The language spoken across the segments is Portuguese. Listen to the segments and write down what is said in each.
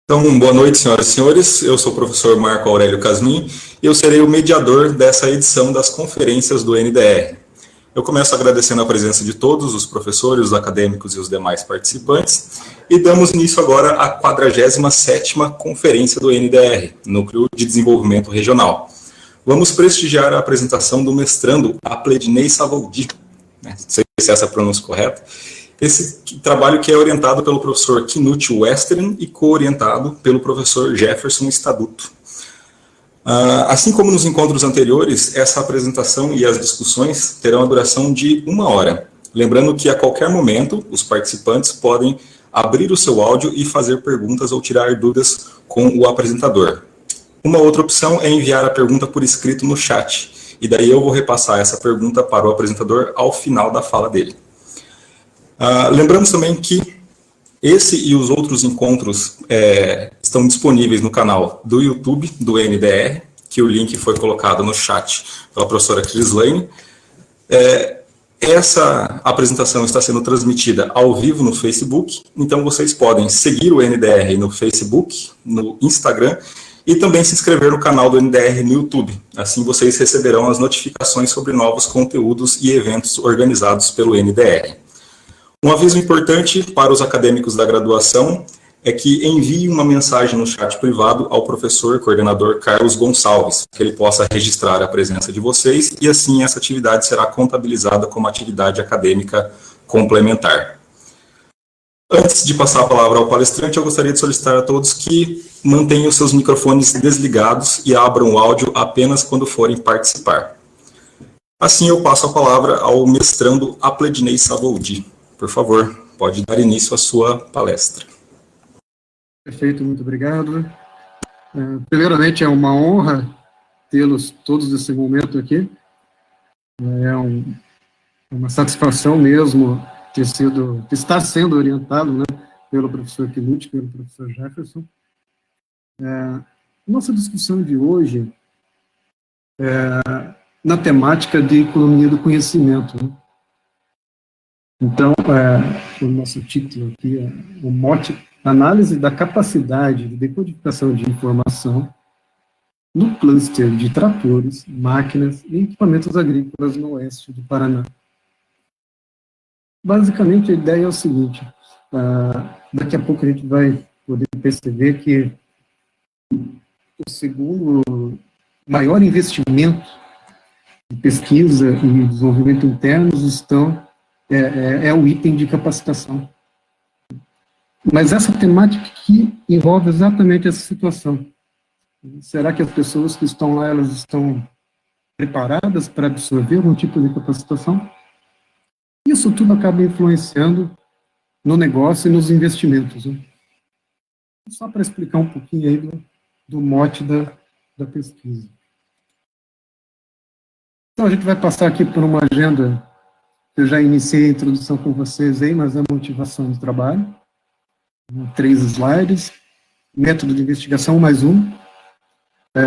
Então, boa noite, senhoras e senhores. Eu sou o professor Marco Aurélio Casmin e eu serei o mediador dessa edição das conferências do NDR. Eu começo agradecendo a presença de todos os professores, os acadêmicos e os demais participantes e damos início agora à 47ª Conferência do NDR, Núcleo de Desenvolvimento Regional. Vamos prestigiar a apresentação do mestrando Aplednei Savoldi, não sei se essa é a pronúncia correta. Esse trabalho que é orientado pelo professor Knut Western e co-orientado pelo professor Jefferson Staduto. Assim como nos encontros anteriores, essa apresentação e as discussões terão a duração de 1 hora. Lembrando que a qualquer momento os participantes podem abrir o seu áudio e fazer perguntas ou tirar dúvidas com o apresentador. Uma outra opção é enviar a pergunta por escrito no chat, e daí eu vou repassar essa pergunta para o apresentador ao final da fala dele. Lembramos também que esse e os outros encontros estão disponíveis no canal do YouTube do NDR, que o link foi colocado no chat pela professora Crislane. Essa apresentação está sendo transmitida ao vivo no Facebook, então vocês podem seguir o NDR no Facebook, no Instagram, e também se inscrever no canal do NDR no YouTube. Assim vocês receberão as notificações sobre novos conteúdos e eventos organizados pelo NDR. Um aviso importante para os acadêmicos da graduação é que envie uma mensagem no chat privado ao professor coordenador Carlos Gonçalves, que ele possa registrar a presença de vocês e assim essa atividade será contabilizada como atividade acadêmica complementar. Antes de passar a palavra ao palestrante, eu gostaria de solicitar a todos que mantenham seus microfones desligados e abram o áudio apenas quando forem participar. Assim, eu passo a palavra ao mestrando Aplednei Savoldi. Por favor, pode dar início à sua palestra. Perfeito, muito obrigado. Primeiramente, é uma honra tê-los todos nesse momento aqui. Uma satisfação mesmo estar sendo orientado, né, pelo professor Knut, pelo professor Jefferson. Nossa discussão de hoje é na temática de economia do conhecimento, né? Então, o nosso título aqui é o mote: análise da capacidade de decodificação de informação no cluster de tratores, máquinas e equipamentos agrícolas no oeste do Paraná. Basicamente, a ideia é o seguinte: daqui a pouco a gente vai poder perceber que o segundo maior investimento de pesquisa e desenvolvimento internos é o item de capacitação. Mas essa temática aqui envolve exatamente essa situação. Será que as pessoas que estão lá, elas estão preparadas para absorver algum tipo de capacitação? Isso tudo acaba influenciando no negócio e nos investimentos, né? Só para explicar um pouquinho aí do mote da pesquisa. Então, a gente vai passar aqui por uma agenda. Eu já iniciei a introdução com vocês aí, mas é a motivação do trabalho. 3 slides. Método de investigação, mais um.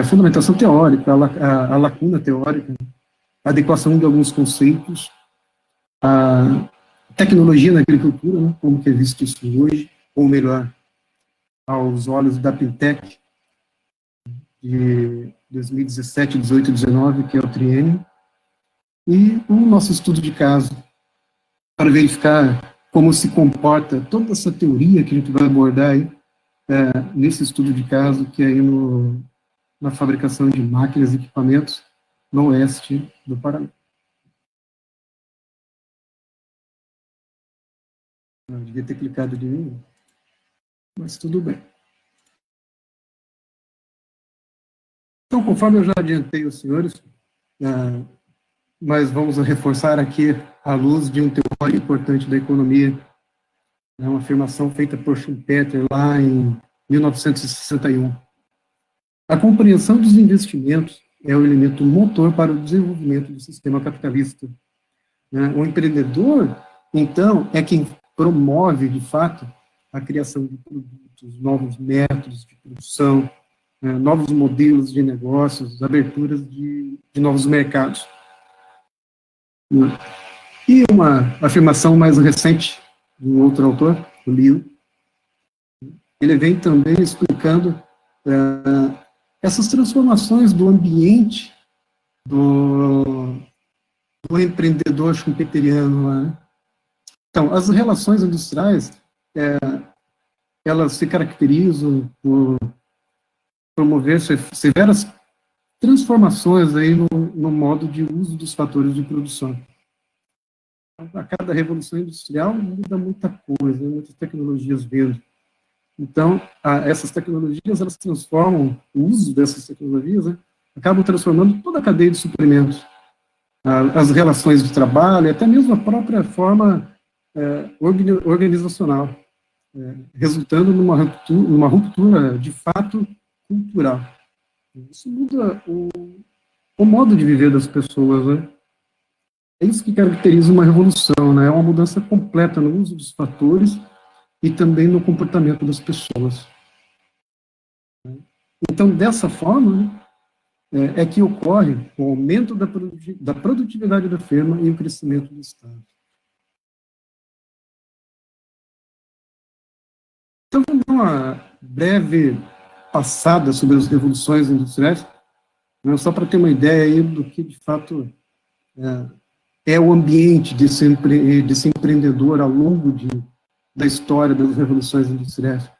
Fundamentação teórica, a lacuna teórica, a adequação de alguns conceitos, a tecnologia na agricultura, né, como que é visto isso hoje, ou melhor, aos olhos da Pintec, de 2017, 18 e 19, que é o triênio, e o nosso estudo de caso, para verificar como se comporta toda essa teoria que a gente vai abordar aí, nesse estudo de caso, que é aí na fabricação de máquinas e equipamentos no oeste do Paraná. Eu devia ter clicado de mim, mas tudo bem. Então, conforme eu já adiantei aos senhores, mas vamos reforçar aqui à luz de um teórico importante da economia, uma afirmação feita por Schumpeter lá em 1961. A compreensão dos investimentos é o elemento motor para o desenvolvimento do sistema capitalista. O empreendedor, então, é quem promove, de fato, a criação de produtos, novos métodos de produção, novos modelos de negócios, aberturas de novos mercados. E uma afirmação mais recente de um outro autor, o Liu, ele vem também explicando essas transformações do ambiente do empreendedor schumpeteriano, né? Então, as relações industriais, elas se caracterizam por promover severas transformações aí no modo de uso dos fatores de produção. A cada revolução industrial muda muita coisa, muitas tecnologias vindo. Então, essas tecnologias, elas transformam, o uso dessas tecnologias, né, acabam transformando toda a cadeia de suprimentos, as relações de trabalho, até mesmo a própria forma organizacional, resultando numa ruptura de fato cultural. Isso muda o modo de viver das pessoas, né? É isso que caracteriza uma revolução, né? É uma mudança completa no uso dos fatores e também no comportamento das pessoas. Então, dessa forma, é que ocorre o aumento da produtividade da firma e o crescimento do Estado. Então, vamos dar uma breve passada sobre as revoluções industriais, né, só para ter uma ideia aí do que, de fato, é o ambiente desse empreendedor ao longo da história das revoluções industriais.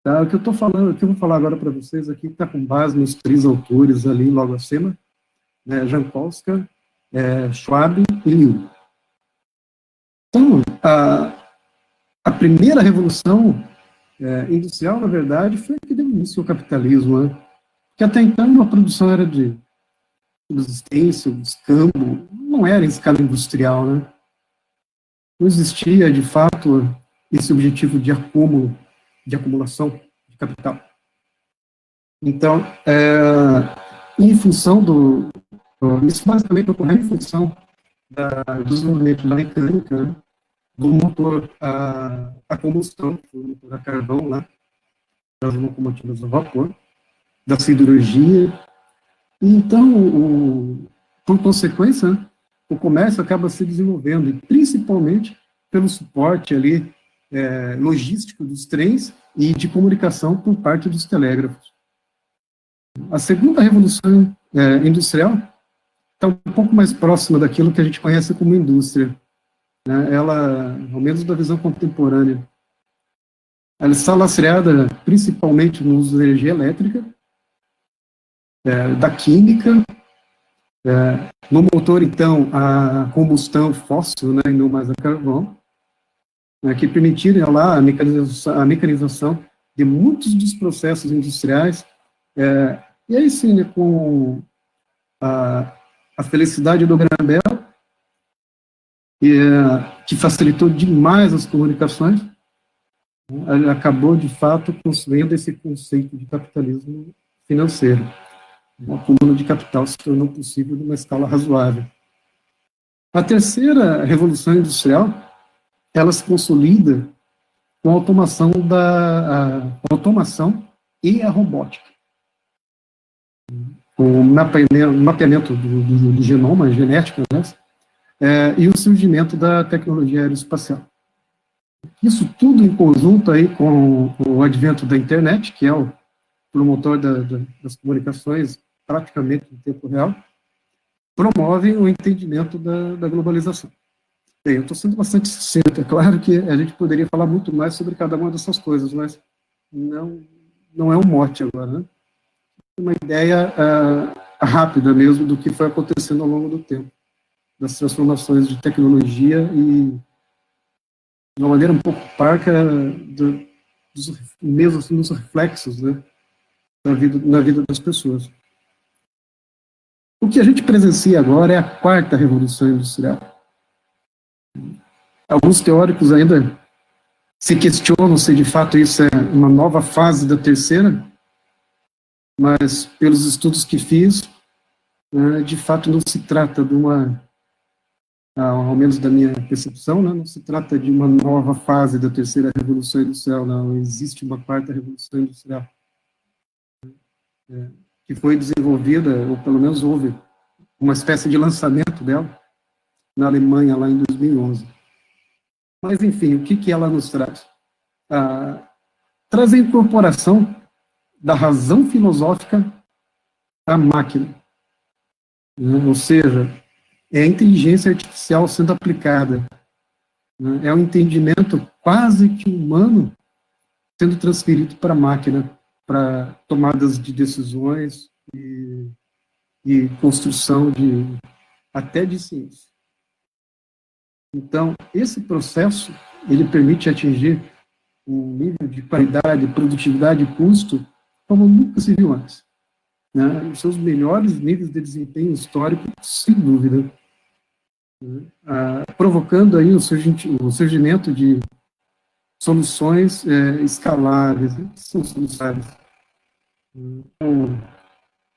Tá? O que eu estou falando, o que eu vou falar agora para vocês aqui, está com base nos 3 autores ali logo acima, né, Jan Polska, Schwab e Liu. Então, a primeira revolução industrial, na verdade, foi a que deu início ao capitalismo, né? Porque até então a produção era de subsistência, o escambo, não era em escala industrial, né? Não existia, de fato, esse objetivo de acumulação de capital. Então, em função isso basicamente ocorreu em função do desenvolvimento da mecânica, né, do motor a combustão, do motor a carvão, lá, das locomotivas a vapor, da siderurgia. Então, por consequência, né, o comércio acaba se desenvolvendo, e principalmente pelo suporte ali logístico dos trens e de comunicação por parte dos telégrafos. A segunda revolução industrial está um pouco mais próxima daquilo que a gente conhece como indústria, né? Ela, ao menos da visão contemporânea, ela está lastreada principalmente no uso da energia elétrica, da química, no motor, então, a combustão fóssil, né, e não mais a carvão, que permitiram lá a mecanização de muitos dos processos industriais, e aí sim, né, com a felicidade do Graham Bell, que facilitou demais as comunicações, ele acabou, de fato, construindo esse conceito de capitalismo financeiro. O acúmulo de capital se tornou possível numa escala razoável. A terceira revolução industrial, ela se consolida com a automação e a robótica. O mapeamento do genoma, genética, né, e o surgimento da tecnologia aeroespacial. Isso tudo em conjunto aí com o advento da internet, que é o promotor das comunicações praticamente em tempo real, promove o entendimento da globalização. Bem, eu estou sendo bastante sucinto, é claro que a gente poderia falar muito mais sobre cada uma dessas coisas, mas não é um mote agora, né? Uma ideia rápida mesmo do que foi acontecendo ao longo do tempo, das transformações de tecnologia e, de uma maneira um pouco parca, mesmo assim, dos reflexos, né, na vida das pessoas. O que a gente presencia agora é a quarta revolução industrial. Alguns teóricos ainda se questionam se de fato isso é uma nova fase da terceira, mas pelos estudos que fiz, de fato não se trata de ao menos da minha percepção, não se trata de uma nova fase da terceira revolução industrial, não existe uma quarta revolução industrial, que foi desenvolvida, ou pelo menos houve uma espécie de lançamento dela na Alemanha lá em 2011. Mas, enfim, o que ela nos traz? traz a incorporação da razão filosófica à máquina, né? Ou seja, é a inteligência artificial sendo aplicada, né? É um entendimento quase que humano sendo transferido para a máquina, para tomadas de decisões e construção até de ciência. Então, esse processo, ele permite atingir um nível de qualidade, produtividade e custo como nunca se viu antes, né? Os seus melhores níveis de desempenho histórico, sem dúvida, né? Provocando aí o surgimento de soluções escaláveis, né? Que são soluções. Então,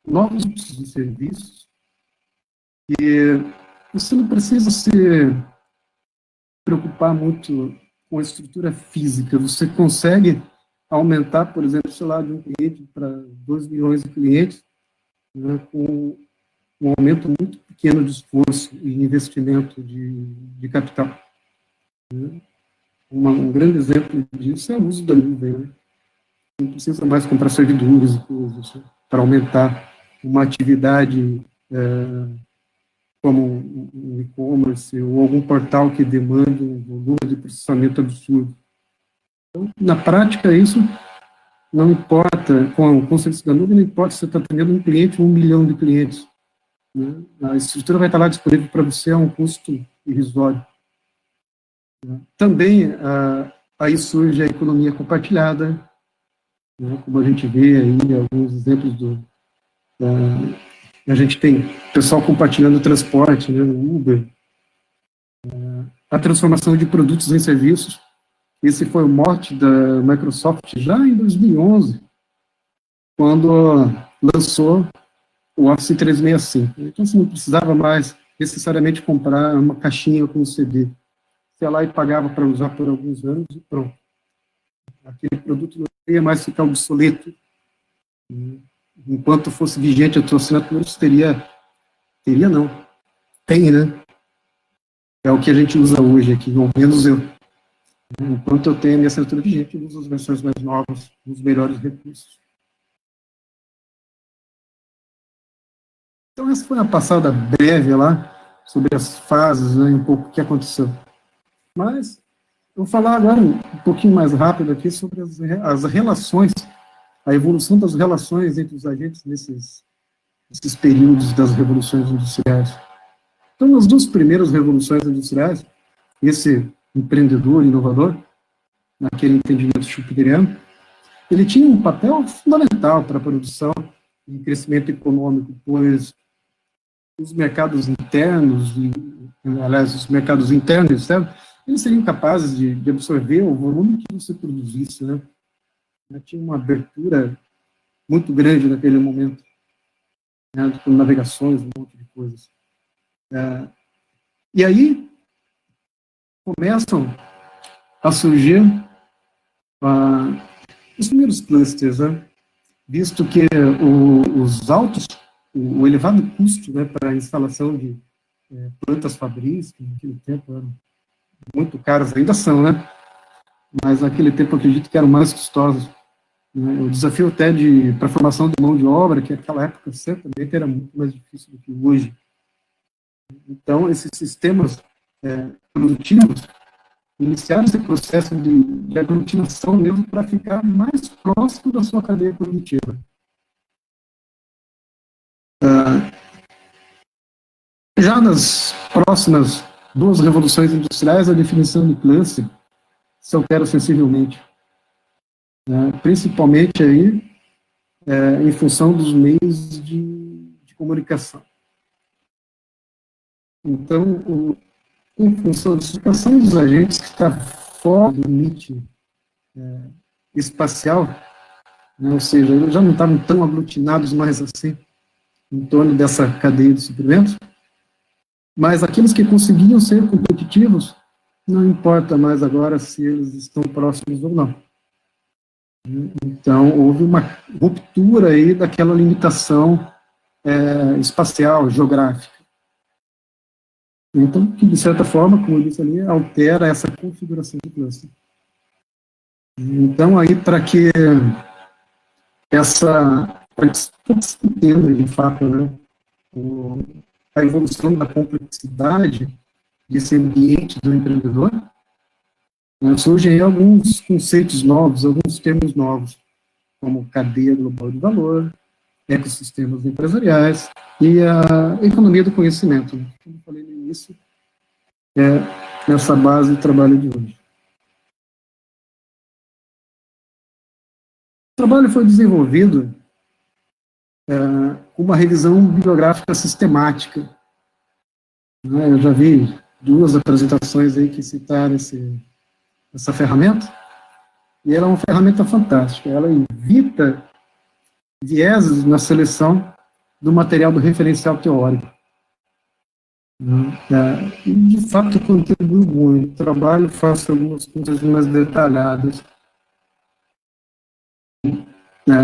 novos tipos de serviços, e você não precisa se preocupar muito com a estrutura física, você consegue aumentar, por exemplo, sei lá, de um cliente para 2 milhões de clientes, né, com um aumento muito pequeno de esforço e investimento de capital. Né? Um grande exemplo disso é o uso da nuvem, né? Não precisa mais comprar servidores e coisas, né, para aumentar uma atividade como um e-commerce ou algum portal que demanda um volume de processamento absurdo. Então, na prática, isso não importa, com o serviço da nuvem, não importa se você está atendendo um cliente ou 1 milhão de clientes, né? A estrutura vai estar lá disponível para você a um custo irrisório. Né? Também, aí surge a economia compartilhada, né? Como a gente vê aí alguns exemplos a gente tem pessoal compartilhando o transporte, né, no Uber, a transformação de produtos em serviços. Esse foi o mote da Microsoft já em 2011, quando lançou o Office 365. Então, você não precisava mais necessariamente comprar uma caixinha com CD. Você ia lá e pagava para usar por alguns anos e pronto. Aquele produto não ia mais ficar obsoleto. Enquanto fosse vigente a sua assinatura, você teria não. Tem, né? É o que a gente usa hoje aqui, ao menos eu. Enquanto eu tenho a minha assinatura vigente, eu uso as versões mais novas, os melhores recursos. Então, essa foi uma passada breve lá, sobre as fases, né, um pouco o que aconteceu. Mas, eu vou falar agora um pouquinho mais rápido aqui sobre as relações, a evolução das relações entre os agentes nesses períodos das revoluções industriais. Então, nas duas primeiras revoluções industriais, esse empreendedor, inovador, naquele entendimento schumpeteriano, ele tinha um papel fundamental para a produção e crescimento econômico, pois os mercados internos, aliás, os mercados internos e externos, eles seriam capazes de absorver o volume que você produzisse, né? Tinha uma abertura muito grande naquele momento, né, com navegações, um monte de coisas. E aí começam a surgir os primeiros clusters, né? Visto que o elevado custo, né, para a instalação de plantas fabris, que naquele tempo eram muito caras, ainda são, né? Mas naquele tempo eu acredito que eram mais custosos. Né? O desafio até para a formação de mão de obra, que naquela época certamente era muito mais difícil do que hoje. Então, esses sistemas produtivos iniciaram esse processo de aglutinação mesmo para ficar mais próximo da sua cadeia produtiva. Já nas próximas duas revoluções industriais, a definição de cluster se altera sensivelmente, né? Principalmente aí, em função dos meios de comunicação. Então, em função da situação dos agentes que está fora do limite espacial, né? Ou seja, eles já não estavam tão aglutinados mais assim, em torno dessa cadeia de suprimentos, mas aqueles que conseguiam ser competitivos, não importa mais agora se eles estão próximos ou não. Então, houve uma ruptura aí daquela limitação espacial, geográfica. Então, que de certa forma, como eu disse ali, altera essa configuração do cluster. Então, aí, para que todos entendam, de fato, né, a evolução da complexidade desse ambiente do empreendedor, né, surgem aí alguns conceitos novos, alguns termos novos, como cadeia global de valor, ecossistemas empresariais e a economia do conhecimento, né, como eu falei no início, é essa base do trabalho de hoje. O trabalho foi desenvolvido com uma revisão bibliográfica sistemática. Né, eu já vi 2 apresentações aí que citaram essa ferramenta, e ela é uma ferramenta fantástica. Ela evita vieses na seleção do material do referencial teórico. E, de fato, contribui muito. Trabalho, faço algumas coisas mais detalhadas.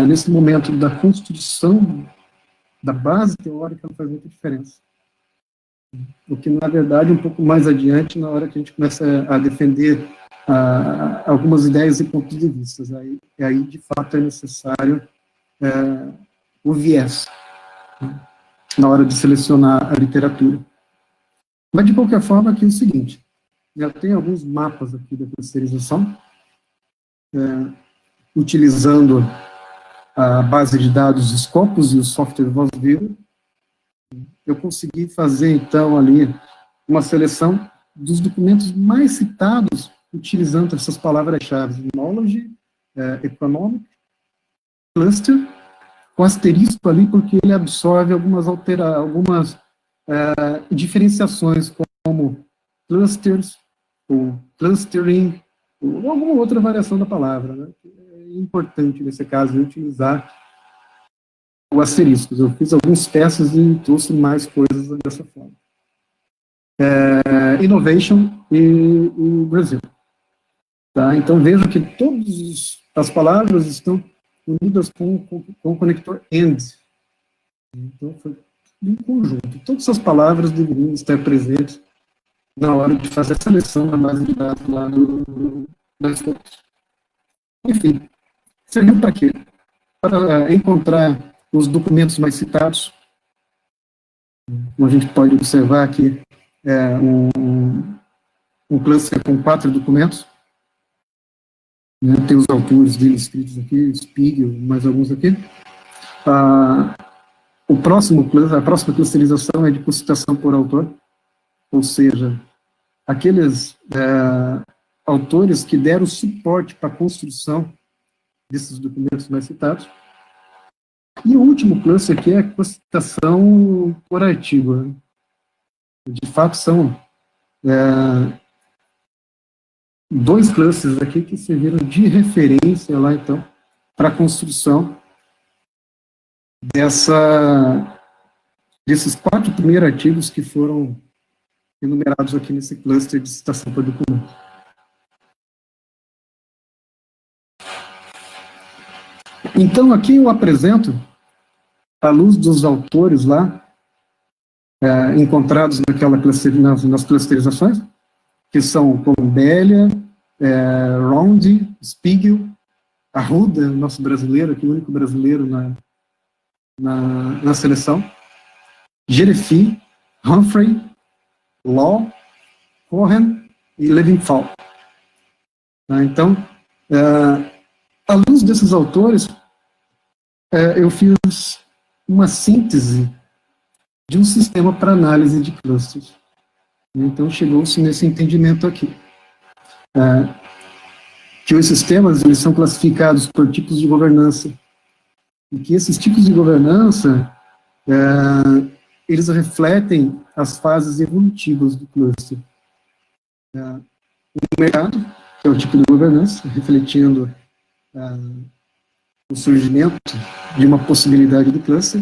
Nesse momento da construção da base teórica, não faz muita diferença. O que, na verdade, um pouco mais adiante, na hora que a gente começa a defender algumas ideias e pontos de vista, aí de fato, é necessário o viés, né, na hora de selecionar a literatura. Mas, de qualquer forma, aqui é o seguinte, já tem alguns mapas aqui da clusterização, utilizando a base de dados Scopus e o software VozViro. Eu consegui fazer, então, ali, uma seleção dos documentos mais citados, utilizando essas palavras-chave: knowledge, economic, cluster, com asterisco ali, porque ele absorve algumas diferenciações, como clusters, ou clustering, ou alguma outra variação da palavra, né? É importante, nesse caso, utilizar o asterisco. Eu fiz alguns testes e trouxe mais coisas dessa forma. Innovation e Brasil. Tá? Então, vejo que todas as palavras estão unidas com o conector AND. Então, foi em conjunto. Todas essas palavras deveriam estar presentes na hora de fazer a seleção da base de dados lá das fontes. Enfim, serviu para quê? Para encontrar os documentos mais citados. Como a gente pode observar aqui, um cluster com 4 documentos. Né, tem os autores dele escritos aqui, Spiegel, mais alguns aqui. A próxima clusterização é de citação por autor, ou seja, aqueles autores que deram suporte para a construção desses documentos mais citados. E o último cluster aqui é a citação por artigo. Né? De fato, são 2 clusters aqui que serviram de referência lá, então, para a construção desses 4 primeiros artigos que foram enumerados aqui nesse cluster de citação por documento. Então, aqui eu apresento, à luz dos autores lá, encontrados nas clusterizações, que são Columbelia, Round, Spiegel, Arruda, nosso brasileiro, aqui o único brasileiro na seleção, Gerefi, Humphrey, Law, Cohen e Levinthal. Então, à luz desses autores, eu fiz uma síntese de um sistema para análise de clusters. Então, chegou-se nesse entendimento aqui. Que os sistemas, eles são classificados por tipos de governança. E que esses tipos de governança, eles refletem as fases evolutivas do cluster. O mercado, que é o tipo de governança, refletindo o surgimento de uma possibilidade do cluster.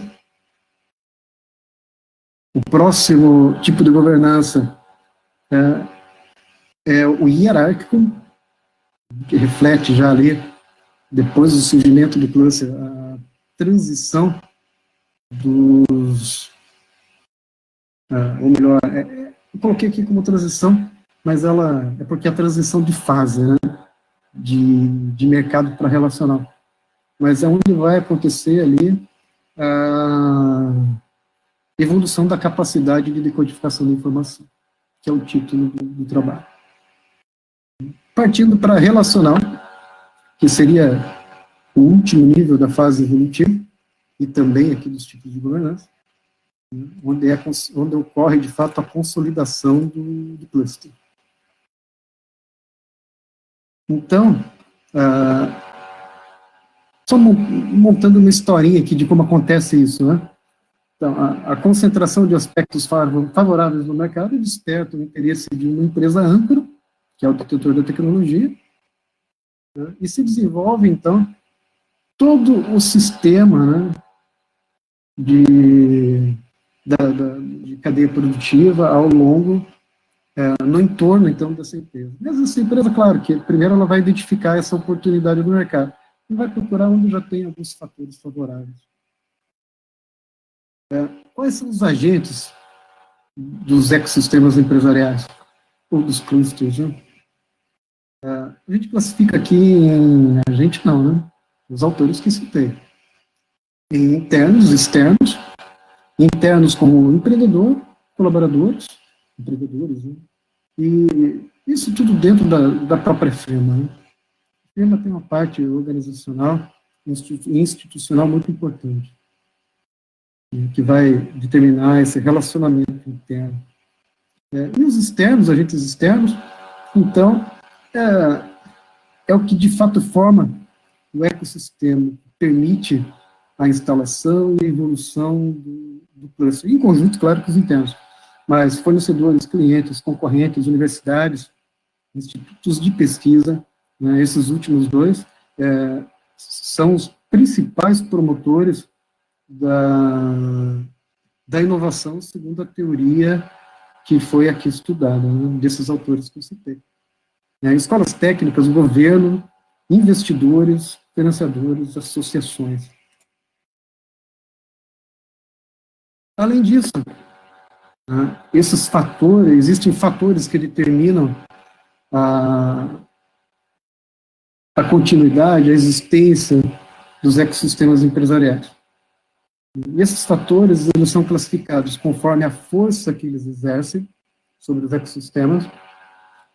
O próximo tipo de governança é o hierárquico, que reflete já ali, depois do surgimento do cluster, a transição ou melhor, eu coloquei aqui como transição, mas ela é porque é a transição de fase, né? de mercado para relacional, mas é onde vai acontecer ali a evolução da capacidade de decodificação da informação, que é o título do trabalho. Partindo para relacional, que seria o último nível da fase evolutiva, e também aqui dos tipos de governança, onde ocorre, de fato, a consolidação do cluster. Então, só montando uma historinha aqui de como acontece isso, né? Então, a concentração de aspectos favoráveis no mercado desperta o interesse de uma empresa âncora, que é o detetor da tecnologia, né? E se desenvolve, então, todo o sistema, né, de cadeia produtiva ao longo, no entorno, então, dessa empresa. Mas essa empresa, claro, que primeiro ela vai identificar essa oportunidade no mercado, e vai procurar onde já tem alguns fatores favoráveis. Quais são os agentes dos ecossistemas empresariais, ou dos clusters, né? A gente classifica aqui a gente não, né? Os autores que citei. Em internos, externos, internos como empreendedor, colaboradores, empreendedores, né? E isso tudo dentro da própria firma, né? A firma tem uma parte organizacional e institucional muito importante, que vai determinar esse relacionamento interno. E os externos, agentes externos, então, é o que de fato forma o ecossistema, que permite a instalação e a evolução do cluster, em conjunto, claro, com os internos, mas fornecedores, clientes, concorrentes, universidades, institutos de pesquisa, né, esses últimos dois, são os principais promotores da inovação, segundo a teoria que foi aqui estudada, né, desses autores que eu citei. Escolas técnicas, o governo, investidores, financiadores, associações. Além disso, esses fatores, existem fatores que determinam a continuidade, a existência dos ecossistemas empresariais. E esses fatores, eles são classificados conforme a força que eles exercem sobre os ecossistemas,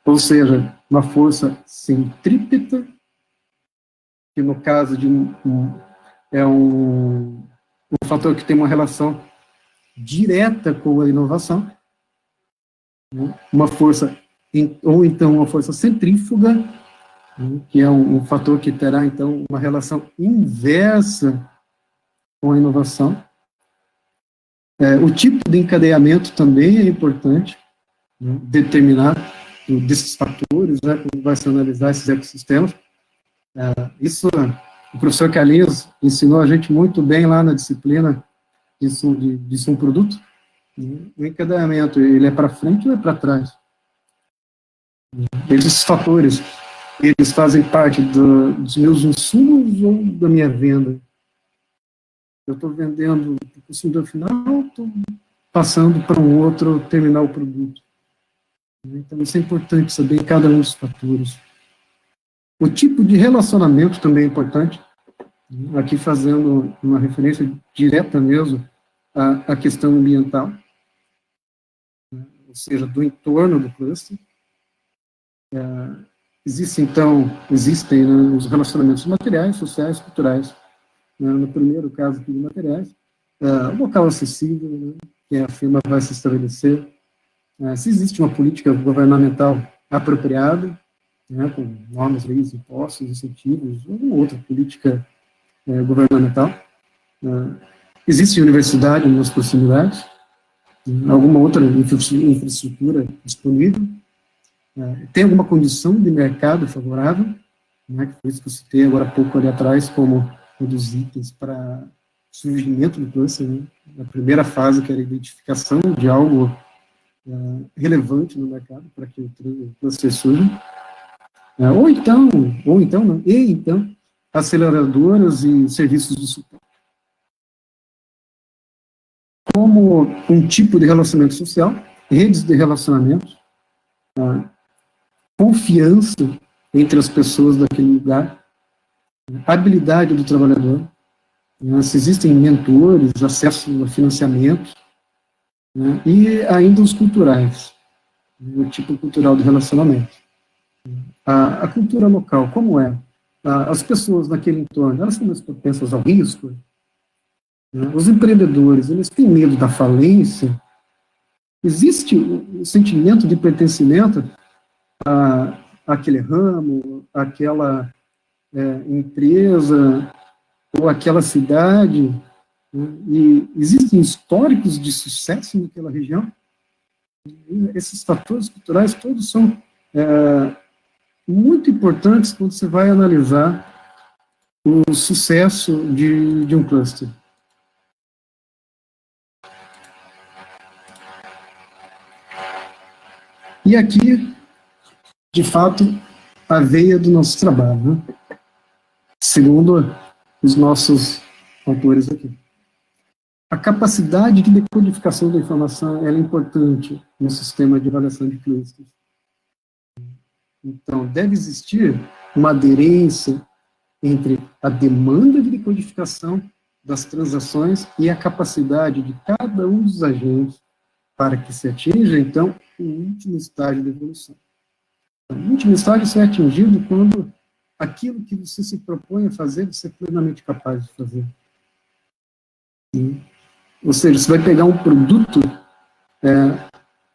ou seja, uma força centrípeta, que no caso de é um fator que tem uma relação direta com a inovação, né? Uma força, ou então uma força centrífuga, né? Que é um fator que terá, então, uma relação inversa com a inovação. O tipo de encadeamento também é importante, né? Determinar desses fatores, né? Quando vai se analisar esses ecossistemas. Isso, o professor Carlinhos ensinou a gente muito bem lá na disciplina de som produto. O encadeamento, ele é para frente ou é para trás? Esses fatores, eles fazem parte dos meus insumos ou da minha venda? Eu estou vendendo para o consumidor final ou estou passando para um outro terminar o produto? Então, isso é importante saber cada um dos fatores. O tipo de relacionamento também é importante, aqui fazendo uma referência direta mesmo à questão ambiental, ou seja, do entorno do cluster. Existem, né, os relacionamentos materiais, sociais, culturais. No primeiro caso aqui de materiais, o local acessível, né, que a firma vai se estabelecer, se existe uma política governamental apropriada, né, com normas, leis, impostos, incentivos, ou alguma outra política governamental. Existe universidade nas proximidades, alguma outra infraestrutura disponível, tem alguma condição de mercado favorável, né, que foi isso que eu citei agora há pouco ali atrás, como um dos itens para surgimento do cluster, né, a primeira fase, que era a identificação de algo relevante no mercado para que o cluster surja. Ou então, não, e então, aceleradoras e serviços de suporte. Como um tipo de relacionamento social, redes de relacionamento, confiança, entre as pessoas daquele lugar, a habilidade do trabalhador, né, se existem mentores, acesso a financiamento, né, e ainda os culturais, né, o tipo cultural do relacionamento. A cultura local, como é? As pessoas naquele entorno, elas são mais propensas ao risco? Né? Os empreendedores, eles têm medo da falência? Existe um sentimento de pertencimento àquele ramo, àquela empresa, ou àquela cidade, né? E existem históricos de sucesso naquela região? E esses fatores culturais todos são muito importantes quando você vai analisar o sucesso de um cluster. E aqui, de fato, a veia do nosso trabalho, né? Segundo os nossos autores aqui. A capacidade de decodificação da informação ela é importante no sistema de avaliação de clusters. Então, deve existir uma aderência entre a demanda de decodificação das transações e a capacidade de cada um dos agentes para que se atinja, então, o último estágio da evolução. O último estágio só é atingido quando aquilo que você se propõe a fazer, você é plenamente capaz de fazer. Sim. Ou seja, você vai pegar um produto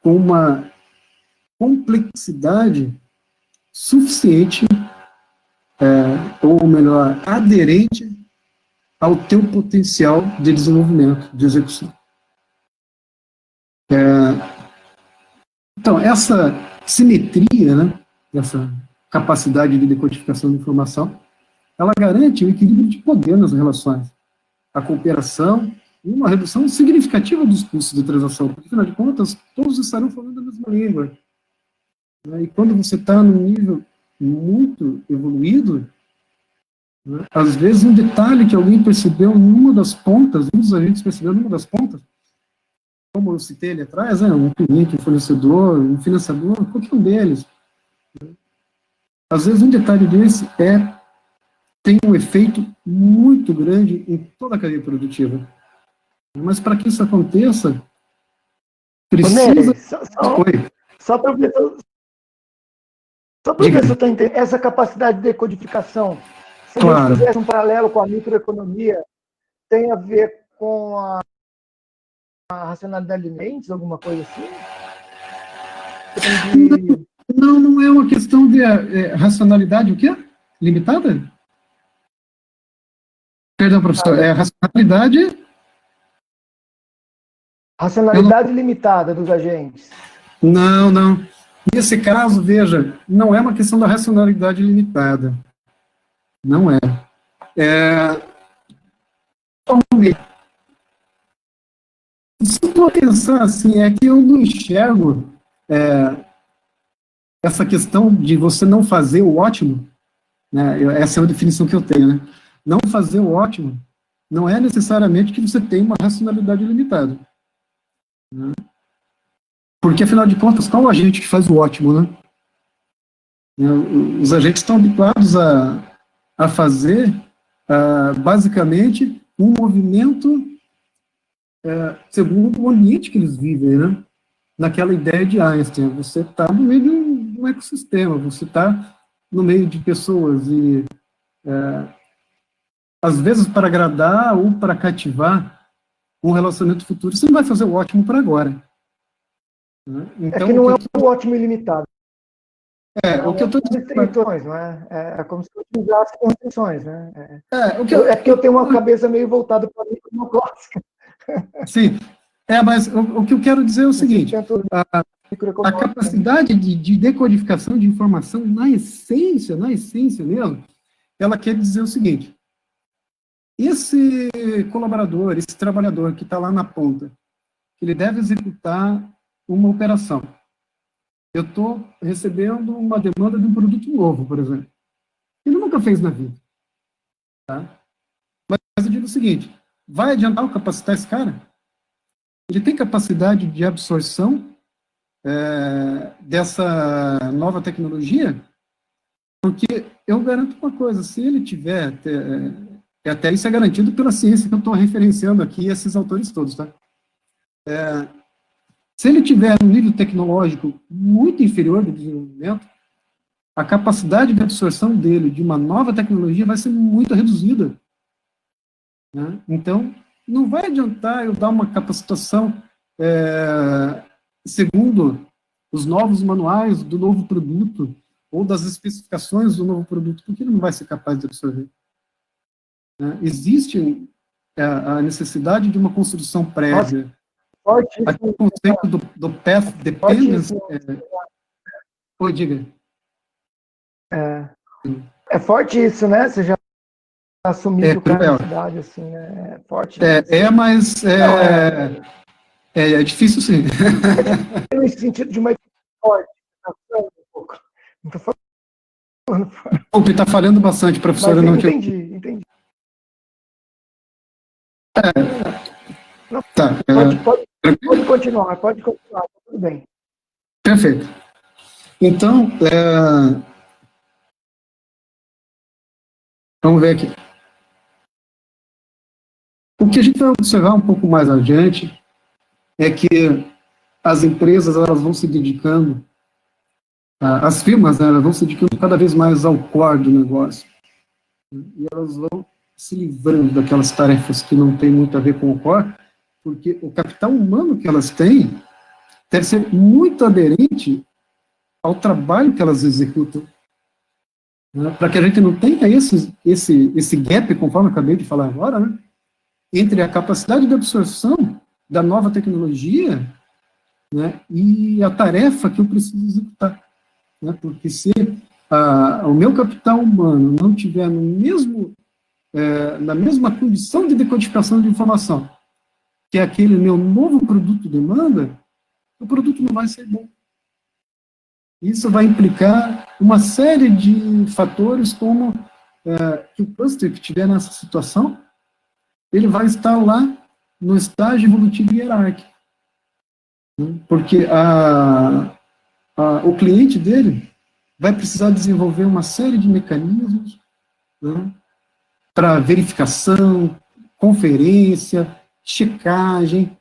com uma complexidade suficiente, ou melhor, aderente ao teu potencial de desenvolvimento, de execução. Então, essa simetria, né, essa capacidade de decodificação de informação, ela garante o equilíbrio de poder nas relações, a cooperação e uma redução significativa dos custos de transação, porque, afinal de contas, todos estarão falando a mesma língua. E quando você está num nível muito evoluído, né, às vezes um detalhe que alguém percebeu numa das pontas, um dos agentes percebeu numa das pontas, como eu citei ali atrás, um cliente, um fornecedor, um financiador, qualquer um deles. Às vezes um detalhe desse tem um efeito muito grande em toda a cadeia produtiva. Mas para que isso aconteça, precisa... Só para ver se eu estou entendendo, essa capacidade de decodificação, se a gente fizesse um paralelo com a microeconomia, tem a ver com a racionalidade de limites, alguma coisa assim? Não é uma questão de racionalidade, o quê? Limitada? Perdão, professor, racionalidade... Racionalidade limitada dos agentes. Não. Nesse caso, veja, não é uma questão da racionalidade limitada. Não é. Se eu for pensar assim, é que eu não enxergo essa questão de você não fazer o ótimo, né, essa é a definição que eu tenho, né? Não fazer o ótimo não é necessariamente que você tenha uma racionalidade limitada. Né? Porque, afinal de contas, qual o agente que faz o ótimo, né? Os agentes estão habituados a fazer, basicamente, um movimento segundo o ambiente que eles vivem, né? Naquela ideia de Einstein, você está no meio de um ecossistema, você está no meio de pessoas e, às vezes, para agradar ou para cativar um relacionamento futuro, você não vai fazer o ótimo para agora. Né? Então, que não é o ótimo ilimitado. O que eu estou dizendo... não é? É como se eu utilizasse constrições, né? É porque eu tenho uma cabeça meio voltada para a microeconomia clássica. Sim. Mas o que eu quero dizer é o seguinte, a capacidade de decodificação de informação, na essência mesmo, ela quer dizer o seguinte, esse colaborador, esse trabalhador que está lá na ponta, ele deve executar uma operação. Eu estou recebendo uma demanda de um produto novo, por exemplo. Ele nunca fez na vida. Tá? Mas eu digo o seguinte, vai adiantar ou capacitar esse cara? Ele tem capacidade de absorção dessa nova tecnologia? Porque eu garanto uma coisa, se ele tiver, até isso é garantido pela ciência que eu estou referenciando aqui, esses autores todos, tá? Se ele tiver um nível tecnológico muito inferior de desenvolvimento, a capacidade de absorção dele de uma nova tecnologia vai ser muito reduzida, né? Então, não vai adiantar eu dar uma capacitação segundo os novos manuais do novo produto ou das especificações do novo produto, porque ele não vai ser capaz de absorver. Existe a necessidade de uma construção prévia. Aqui o conceito do path dependence... Oi, diga. É forte isso, né? Você já assumiu o cara na cidade, assim, né? É forte. Mas é difícil, sim. Nesse sentido de uma equipe forte. Um pouco. Não tô falando forte. O que está falhando bastante, professor. Mas entendi. Não, tá. Pode continuar, tá tudo bem. Perfeito. Então, vamos ver aqui. O que a gente vai observar um pouco mais adiante é que as empresas elas vão se dedicando, as firmas, né, elas vão se dedicando cada vez mais ao core do negócio. E elas vão se livrando daquelas tarefas que não têm muito a ver com o core, porque o capital humano que elas têm deve ser muito aderente ao trabalho que elas executam, né, para que a gente não tenha esse gap, conforme eu acabei de falar agora, né, entre a capacidade de absorção da nova tecnologia, né, e a tarefa que eu preciso executar. Né, porque se o meu capital humano não tiver na mesma condição de decodificação de informação que aquele meu novo produto demanda, o produto não vai ser bom. Isso vai implicar uma série de fatores, como que o cluster que estiver nessa situação, ele vai estar lá no estágio evolutivo hierárquico. Porque o cliente dele vai precisar desenvolver uma série de mecanismos, né, para verificação, conferência, checagem,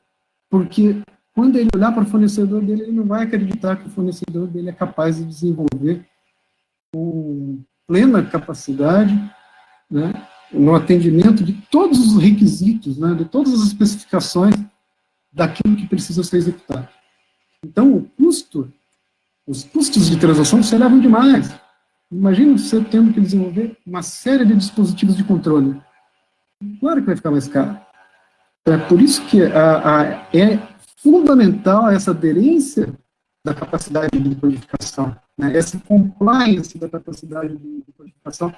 porque quando ele olhar para o fornecedor dele, ele não vai acreditar que o fornecedor dele é capaz de desenvolver com plena capacidade, né, no atendimento de todos os requisitos, né, de todas as especificações daquilo que precisa ser executado. Então, os custos de transação se elevam demais. Imagina você tendo que desenvolver uma série de dispositivos de controle. Claro que vai ficar mais caro. É por isso que é fundamental essa aderência da capacidade de codificação, né? Essa compliance da capacidade de codificação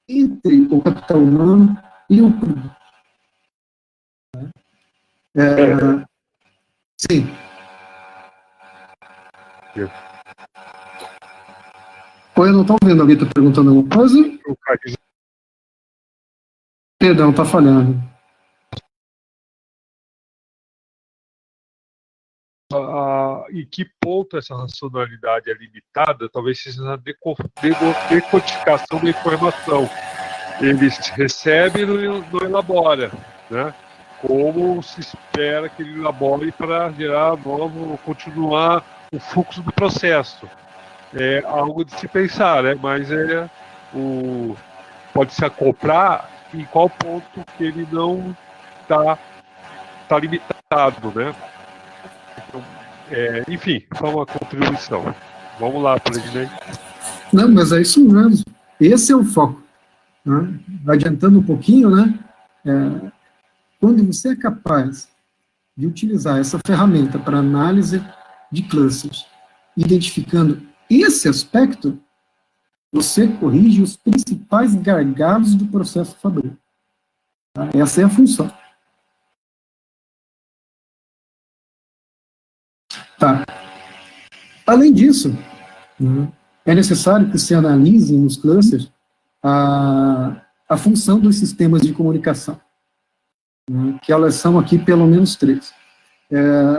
entre o capital humano e o produto. Sim. Oi, eu não estou ouvindo. Alguém está perguntando alguma coisa? Perdão, está falhando. Em que ponto essa racionalidade é limitada, talvez seja na decodificação da informação. Ele recebe e não elabora, né? Como se espera que ele elabore para gerar continuar o fluxo do processo. É algo de se pensar, né? Mas pode se acoplar em qual ponto que ele não está limitado, né? Então, enfim, só uma contribuição. Vamos lá, presidente. Não, mas é isso mesmo. Esse é o foco. Né? Adiantando um pouquinho, né? Quando você é capaz de utilizar essa ferramenta para análise de clusters, identificando esse aspecto, você corrige os principais gargalos do processo fabril. Tá? Essa é a função. Tá. Além disso, é necessário que se analise nos clusters a função dos sistemas de comunicação, que elas são aqui pelo menos 3.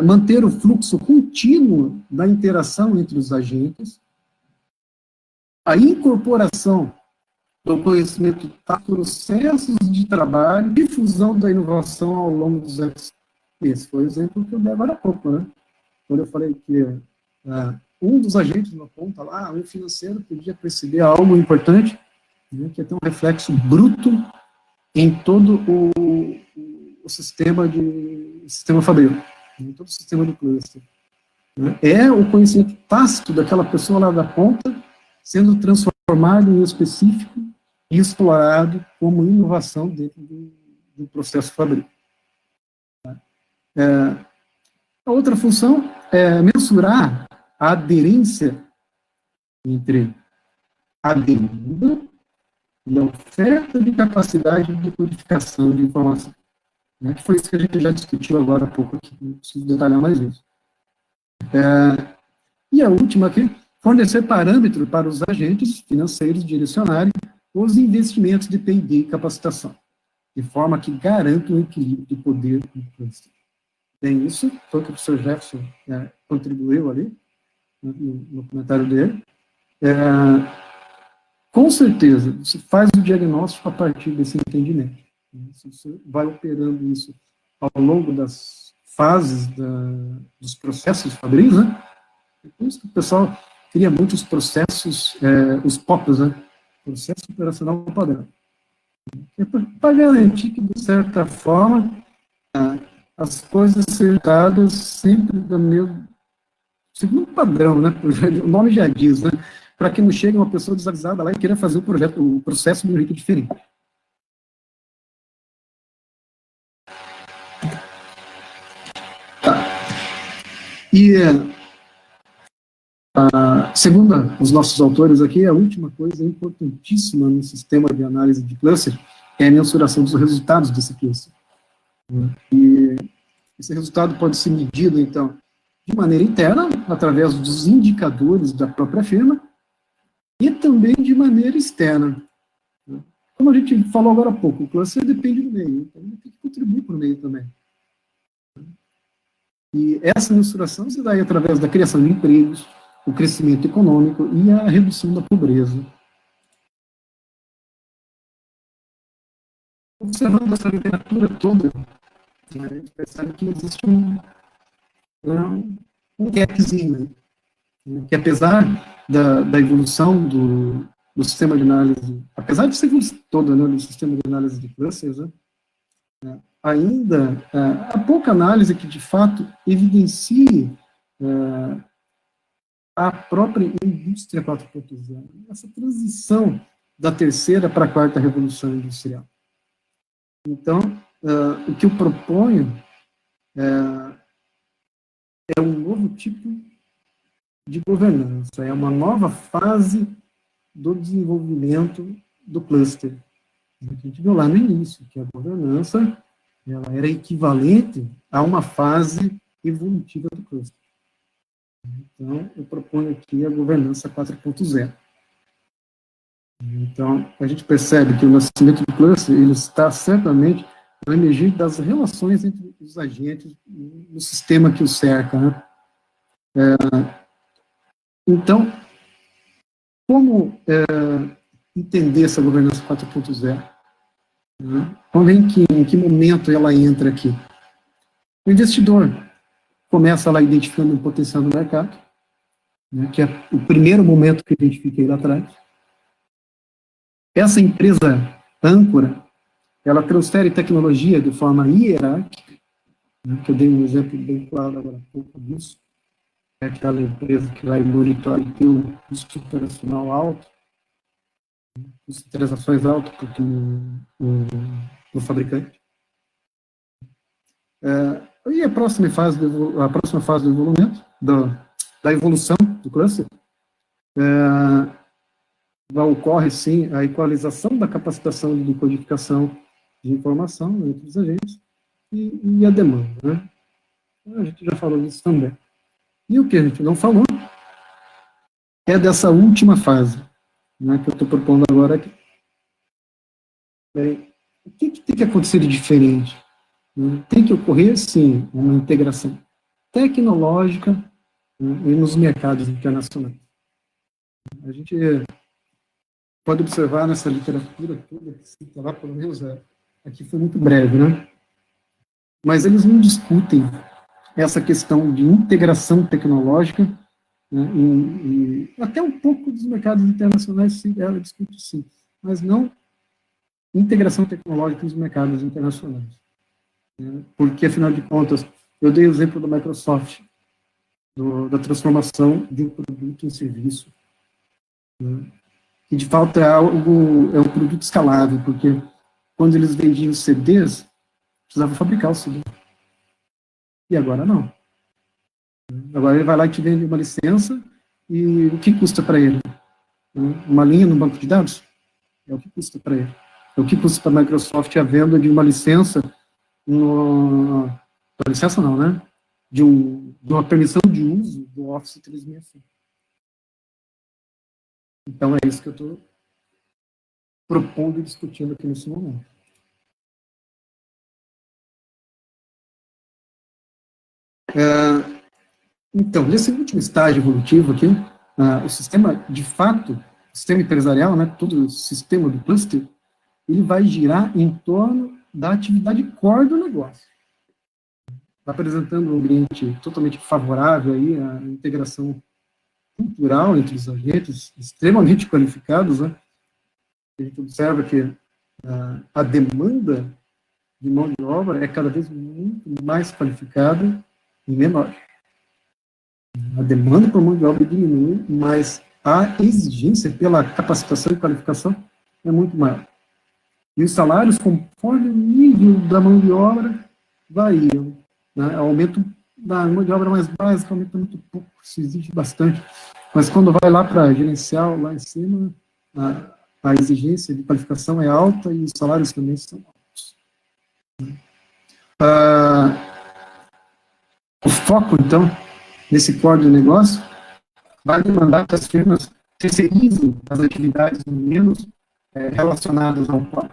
Manter o fluxo contínuo da interação entre os agentes, a incorporação do conhecimento tá, processos de trabalho, difusão da inovação ao longo dos anos. Esse foi o exemplo que eu dei agora há pouco, né? Quando eu falei que um dos agentes na ponta lá, um financeiro, podia perceber algo importante, né, que ia ter um reflexo bruto em todo o sistema fabril, em todo o sistema do cluster. Né? É o conhecimento tácito daquela pessoa lá da ponta sendo transformado em específico e explorado como inovação dentro do processo fabril. A outra função é mensurar a aderência entre a demanda e a oferta de capacidade de codificação de informação. Né? Que foi isso que a gente já discutiu agora há pouco aqui, não preciso detalhar mais isso. E a última aqui, fornecer parâmetros para os agentes financeiros direcionarem os investimentos de P&D e capacitação, de forma que garanta o equilíbrio de poder no cluster. Tem isso, foi o que o professor Jefferson contribuiu ali, no comentário dele. Com certeza, você faz o diagnóstico a partir desse entendimento. Se você vai operando isso ao longo das fases dos processos fabris, né? Por isso que o pessoal cria muitos processos, os POPs, né? Processo Operacional Padrão. Para garantir que, de certa forma, as coisas sejam dadas sempre do mesmo, segundo padrão, né? O nome já diz, né? Para que não chegue uma pessoa desavisada lá e queira fazer o processo de um jeito diferente. E, segundo os nossos autores aqui, a última coisa importantíssima no sistema de análise de cluster é a mensuração dos resultados desse cluster. E esse resultado pode ser medido, então, de maneira interna, através dos indicadores da própria firma, e também de maneira externa. Como a gente falou agora há pouco, o cluster depende do meio, então ele tem que contribuir para o meio também. E essa mensuração se dá aí através da criação de empregos, o crescimento econômico e a redução da pobreza. Observando essa literatura toda, a gente percebe que existe um gapzinho, né? Que apesar da evolução do sistema de análise, apesar de ser evolução toda, né, do sistema de análise de clusters, né, ainda há pouca análise que, de fato, evidencie a própria indústria 4.0, essa transição da terceira para a quarta revolução industrial. Então, o que eu proponho é um novo tipo de governança, é uma nova fase do desenvolvimento do cluster. A gente viu lá no início que a governança ela era equivalente a uma fase evolutiva do cluster. Então, eu proponho aqui a governança 4.0. Então, a gente percebe que o nascimento do cluster ele está certamente no emergir das relações entre os agentes no sistema que o cerca. Né? Então, como entender essa governança 4.0? Vamos ver em que momento ela entra aqui. O investidor começa lá identificando um potencial no mercado, né, que é o primeiro momento que eu identifiquei lá atrás. Essa empresa âncora, ela transfere tecnologia de forma hierárquica, né, que eu dei um exemplo bem claro agora há pouco disso. É aquela empresa que vai monitorar e ter um custo operacional alto, custo de transações alto porque no fabricante. E a próxima fase do desenvolvimento, da evolução do cluster, ocorre, sim, a equalização da capacitação de codificação de informação entre os agentes e a demanda. Né? A gente já falou disso também. E o que a gente não falou é dessa última fase, né, que eu estou propondo agora aqui. O que tem que acontecer de diferente? Tem que ocorrer, sim, uma integração tecnológica, né, e nos mercados internacionais. A gente pode observar nessa literatura toda que cita lá, pelo menos aqui foi muito breve, né? Mas eles não discutem essa questão de integração tecnológica, né, e até um pouco dos mercados internacionais, sim, ela discute sim, mas não integração tecnológica nos mercados internacionais. Né, porque, afinal de contas, eu dei o exemplo da Microsoft, da transformação de um produto em serviço, né, que de fato é um produto escalável, porque quando eles vendiam CDs, precisava fabricar o CD. E agora não. Agora ele vai lá e te vende uma licença, e o que custa para ele? Uma linha no banco de dados? É o que custa para ele. É o que custa para a Microsoft a venda de uma licença, uma licença não, né? De uma permissão de uso do Office 365. Então é isso que eu estou propondo e discutindo aqui nesse momento. Então, nesse último estágio evolutivo aqui, o sistema, de fato, o sistema empresarial, né, todo o sistema do cluster, ele vai girar em torno da atividade core do negócio. Está apresentando um ambiente totalmente favorável aí à integração cultural entre os agentes, extremamente qualificados, né? A gente observa que a demanda de mão de obra é cada vez muito mais qualificada e menor. A demanda por mão de obra diminui, mas a exigência pela capacitação e qualificação é muito maior. E os salários, conforme o nível da mão de obra, variam. Né? Aumento da mão de obra mais básica aumenta muito pouco, isso exige bastante. Mas quando vai lá para gerencial, lá em cima, a exigência de qualificação é alta e os salários também são altos. O foco, então, nesse core de negócio, vai demandar que as firmas terceirizem as atividades menos relacionadas ao core.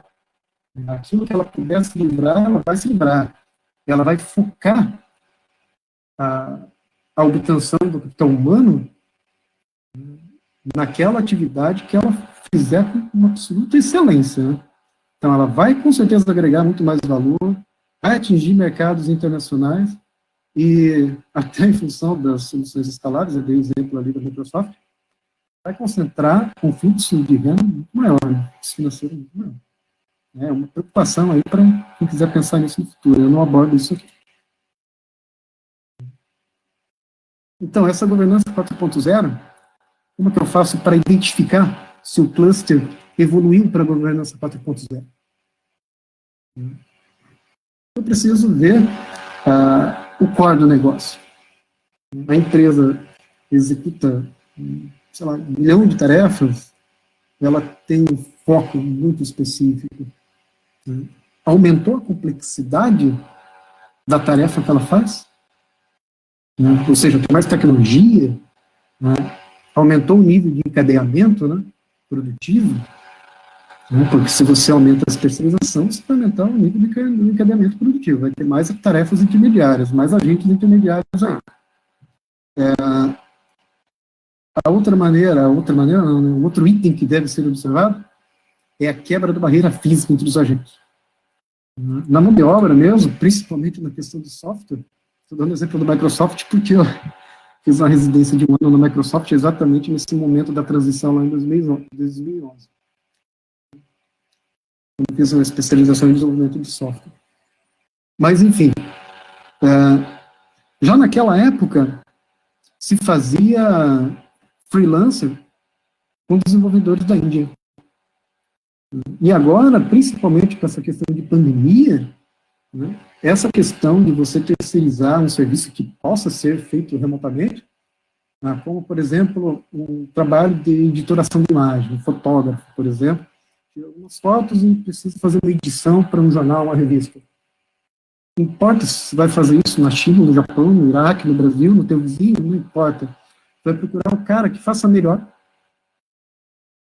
Aquilo que ela puder se livrar, ela vai se livrar. Ela vai focar a obtenção do capital humano naquela atividade que ela fizer com uma absoluta excelência. Né? Então, ela vai, com certeza, agregar muito mais valor, vai atingir mercados internacionais e, até em função das soluções escaláveis, eu dei o exemplo ali da Microsoft, vai concentrar um fluxo de renda muito maior, né? Financeiro muito maior. É uma preocupação aí para quem quiser pensar nisso no futuro. Eu não abordo isso aqui. Então, essa governança 4.0, como que eu faço para identificar se o cluster evoluiu para a governança 4.0? Eu preciso ver o core do negócio. A empresa executa, sei lá, 1 milhão de tarefas, ela tem um foco muito específico. Aumentou a complexidade da tarefa que ela faz? Ou seja, tem mais tecnologia, né? Aumentou o nível de encadeamento, né, produtivo, né, porque se você aumenta a terceirização, você vai aumentar o nível de encadeamento produtivo, vai ter mais tarefas intermediárias, mais agentes intermediários aí. Um outro item que deve ser observado é a quebra da barreira física entre os agentes. Na mão de obra mesmo, principalmente na questão do software, estou dando exemplo da Microsoft porque eu fiz uma residência de 1 ano na Microsoft exatamente nesse momento da transição lá em 2011. Eu fiz uma especialização em desenvolvimento de software. Mas, enfim, já naquela época se fazia freelancer com desenvolvedores da Índia. E agora, principalmente com essa questão de pandemia, né, essa questão de você terceirizar um serviço que possa ser feito remotamente, como, por exemplo, um trabalho de editoração de imagem, um fotógrafo, por exemplo, tira algumas fotos e precisa fazer uma edição para um jornal, uma revista. Não importa se você vai fazer isso na China, no Japão, no Iraque, no Brasil, no teu vizinho, não importa. Você vai procurar um cara que faça melhor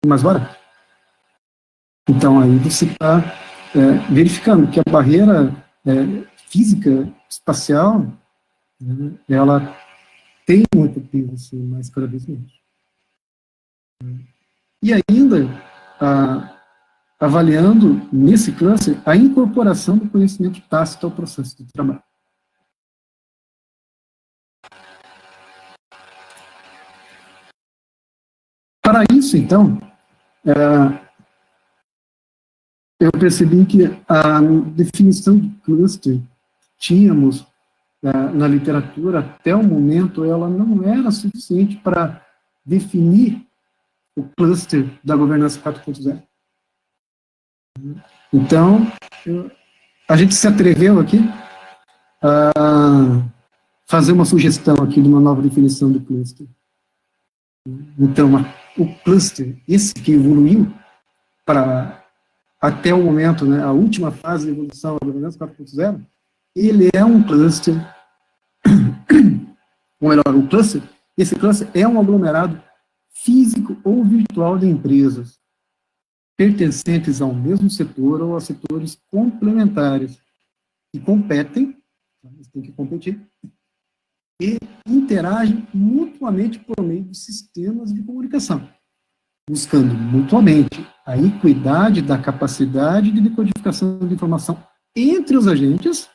e mais barato. Então, aí você está verificando que a barreira física, espacial, né, ela tem muito peso, assim, mas cada vez menos. E ainda, avaliando, nesse cluster, a incorporação do conhecimento tácito ao processo de trabalho. Para isso, então, eu percebi que a definição de cluster tínhamos na literatura, até o momento, ela não era suficiente para definir o cluster da governança 4.0. Então, a gente se atreveu aqui a fazer uma sugestão aqui de uma nova definição do cluster. Então, o cluster, esse que evoluiu para, até o momento, né, a última fase de evolução da governança 4.0, ele é um cluster, ou melhor, esse cluster é um aglomerado físico ou virtual de empresas pertencentes ao mesmo setor ou a setores complementares que competem, eles têm que competir, e interagem mutuamente por meio de sistemas de comunicação, buscando mutuamente a equidade da capacidade de decodificação de informação entre os agentes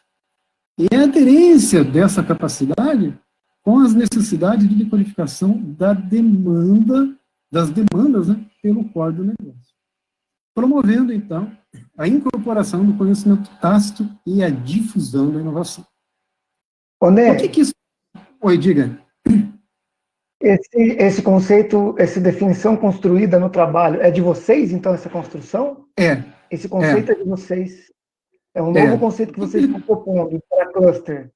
e a aderência dessa capacidade com as necessidades de decodificação das demandas, né, pelo core do negócio. Promovendo, então, a incorporação do conhecimento tácito e a difusão da inovação. Né? O que isso... Oi, diga. Esse conceito, essa definição construída no trabalho, é de vocês, então, essa construção? Esse conceito é de vocês. É um novo conceito que vocês estão propondo para cluster.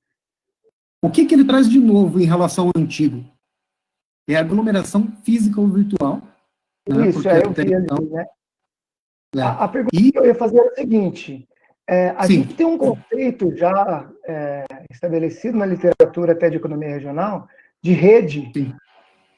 O que ele traz de novo em relação ao antigo? É a aglomeração física ou virtual. Né? Isso, eu vi ali, né? A pergunta que eu ia fazer é a seguinte, a gente tem um conceito já estabelecido na literatura até de economia regional, de rede,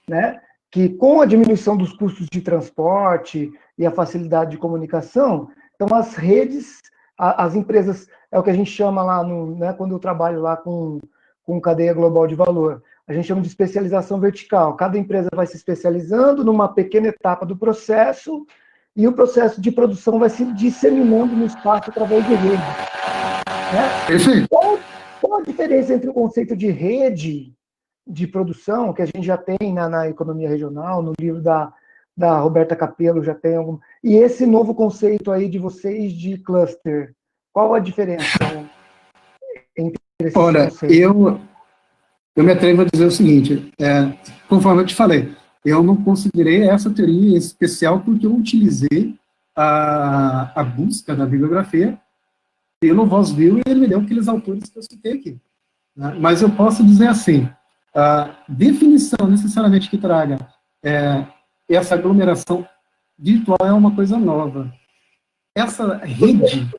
né? Que com a diminuição dos custos de transporte e a facilidade de comunicação, então as redes, as empresas, é o que a gente chama lá, né, quando eu trabalho lá com cadeia global de valor, a gente chama de especialização vertical. Cada empresa vai se especializando numa pequena etapa do processo e o processo de produção vai se disseminando no espaço através de rede. Né? Qual a diferença entre o conceito de rede de produção, que a gente já tem na economia regional, no livro da Roberta Capello já tem algum, e esse novo conceito aí de vocês de cluster? Qual a diferença entre esses conceitos? Eu me atrevo a dizer o seguinte, conforme eu te falei, eu não considerei essa teoria especial porque eu utilizei a busca da bibliografia pelo VozView e ele me deu aqueles autores que eu citei aqui. Né? Mas eu posso dizer assim, a definição necessariamente que traga essa aglomeração virtual é uma coisa nova. Essa rede,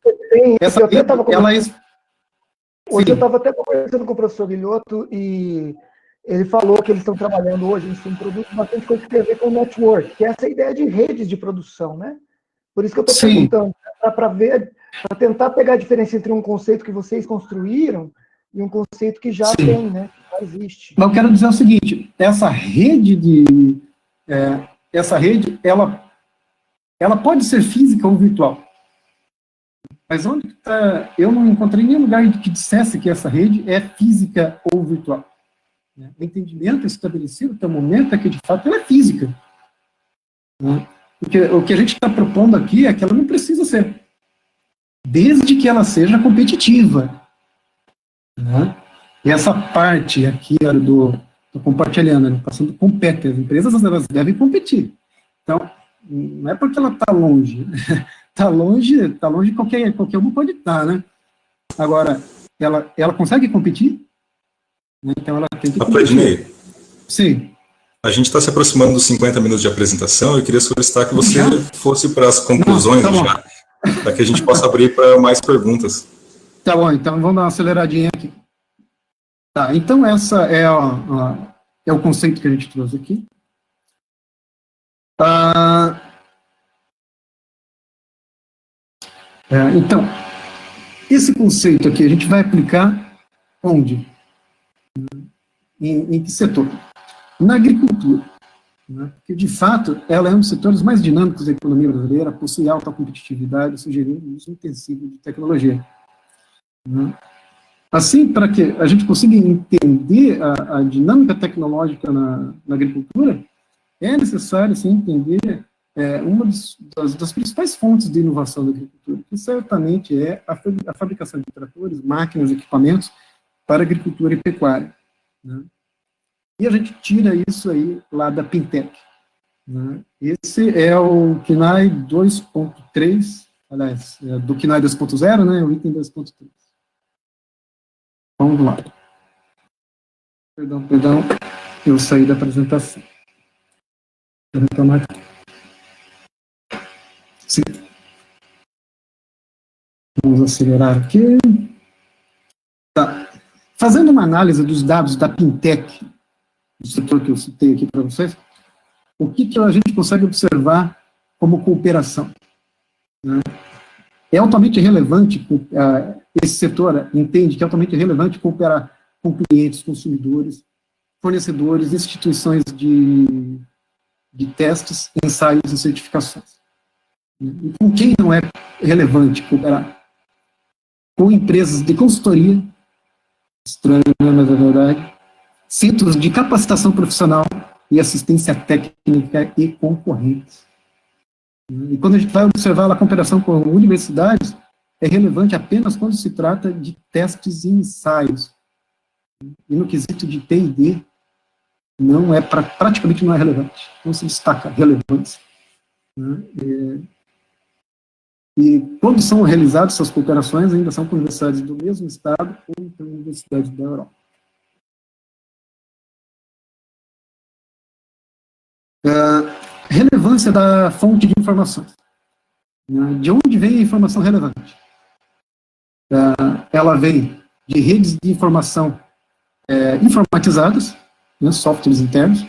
Hoje eu estava até conversando com o professor Guilhoto e ele falou que eles estão trabalhando hoje em um produto bastante coisa que tem a ver com o network, que é essa ideia de redes de produção, né? Por isso que eu estou perguntando, para tentar pegar a diferença entre um conceito que vocês construíram e um conceito que já tem, né? Que já existe. Mas eu quero dizer o seguinte, essa rede, ela pode ser física ou virtual. Mas onde está? Eu não encontrei nenhum lugar que dissesse que essa rede é física ou virtual. O entendimento estabelecido até o momento é que, de fato, ela é física. Porque o que a gente está propondo aqui é que ela não precisa ser, desde que ela seja competitiva. E essa parte aqui do compartilhando, passando compete, as empresas elas devem competir. Então, não é porque ela está longe, está longe qualquer um pode estar, né? Agora, ela consegue competir? Então ela tem que competir. Sim. A gente está se aproximando dos 50 minutos de apresentação. Eu queria solicitar que você fosse para as conclusões já, para que a gente possa abrir para mais perguntas. Tá bom, então vamos dar uma aceleradinha aqui. Tá, então essa é o conceito que a gente trouxe aqui. Então, esse conceito aqui a gente vai aplicar onde? Em que setor? Na agricultura. né? Porque, de fato, ela é um dos setores mais dinâmicos da economia brasileira, possui alta competitividade, sugerindo o uso intensivo de tecnologia. Né? Assim, para que a gente consiga entender a dinâmica tecnológica na agricultura, é necessário, sim, entender uma das principais fontes de inovação da agricultura, que certamente é a fabricação de tratores, máquinas, equipamentos para agricultura e pecuária. Né? E a gente tira isso aí lá da Pintec. Né? Esse é o KNAI 2.3, aliás, do KNAI 2.0, né, o item 2.3. Vamos lá. Perdão, eu saí da apresentação. Vou retomar aqui. Sim. Vamos acelerar aqui. Tá. Fazendo uma análise dos dados da Pintec, do setor que eu citei aqui para vocês, o que a gente consegue observar como cooperação? Né? É altamente relevante, esse setor entende que é altamente relevante cooperar com clientes, consumidores, fornecedores, instituições de testes, ensaios e certificações. E com quem não é relevante cooperar? Com empresas de consultoria, estranho, mas é verdade, centros de capacitação profissional e assistência técnica e concorrentes. E quando a gente vai observar a cooperação com universidades, é relevante apenas quando se trata de testes e ensaios. E no quesito de T&D, praticamente não é relevante. Não se destaca relevância. E quando são realizadas essas cooperações, ainda são com universidades do mesmo estado ou então universidades da Europa. Relevância da fonte de informações. De onde vem a informação relevante? Ela vem de redes de informação informatizadas, softwares internos,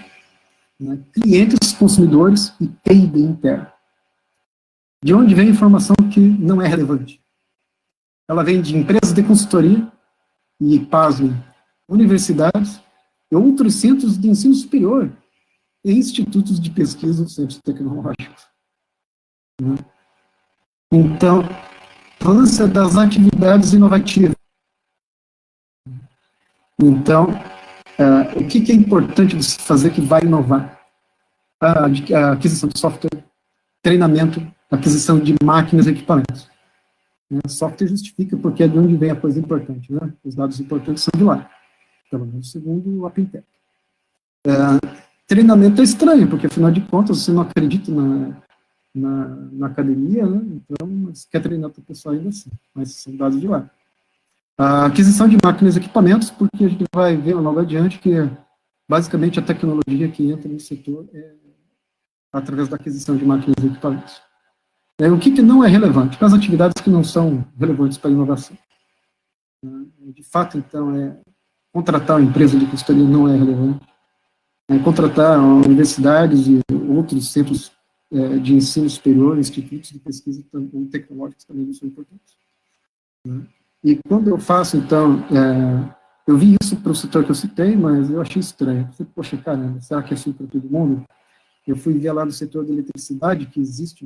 clientes, consumidores e T&D interno. De onde vem a informação que não é relevante? Ela vem de empresas de consultoria e, pasmem, universidades e outros centros de ensino superior e institutos de pesquisa, centros tecnológicos. Então, relevância das atividades inovativas. Então, o que é importante você fazer que vai inovar? A aquisição de software, treinamento, aquisição de máquinas e equipamentos. Software justifica porque é de onde vem a coisa importante. Né? Os dados importantes são de lá, pelo menos segundo a Pintec. Treinamento é estranho, porque afinal de contas você não acredita na academia, né? Então você quer treinar para o pessoal ainda assim, mas são dados de lá. A aquisição de máquinas e equipamentos, porque a gente vai ver logo adiante que basicamente a tecnologia que entra no setor é através da aquisição de máquinas e equipamentos. O que não é relevante? As atividades que não são relevantes para a inovação. De fato, então, contratar uma empresa de consultoria não é relevante. Contratar universidades e outros centros de ensino superior, institutos de pesquisa tecnológicos também não são importantes. E quando eu faço, então, eu vi isso para o setor que eu citei, mas eu achei estranho. Poxa, caramba, será que é assim para todo mundo? Eu fui ver lá no setor da eletricidade, que existe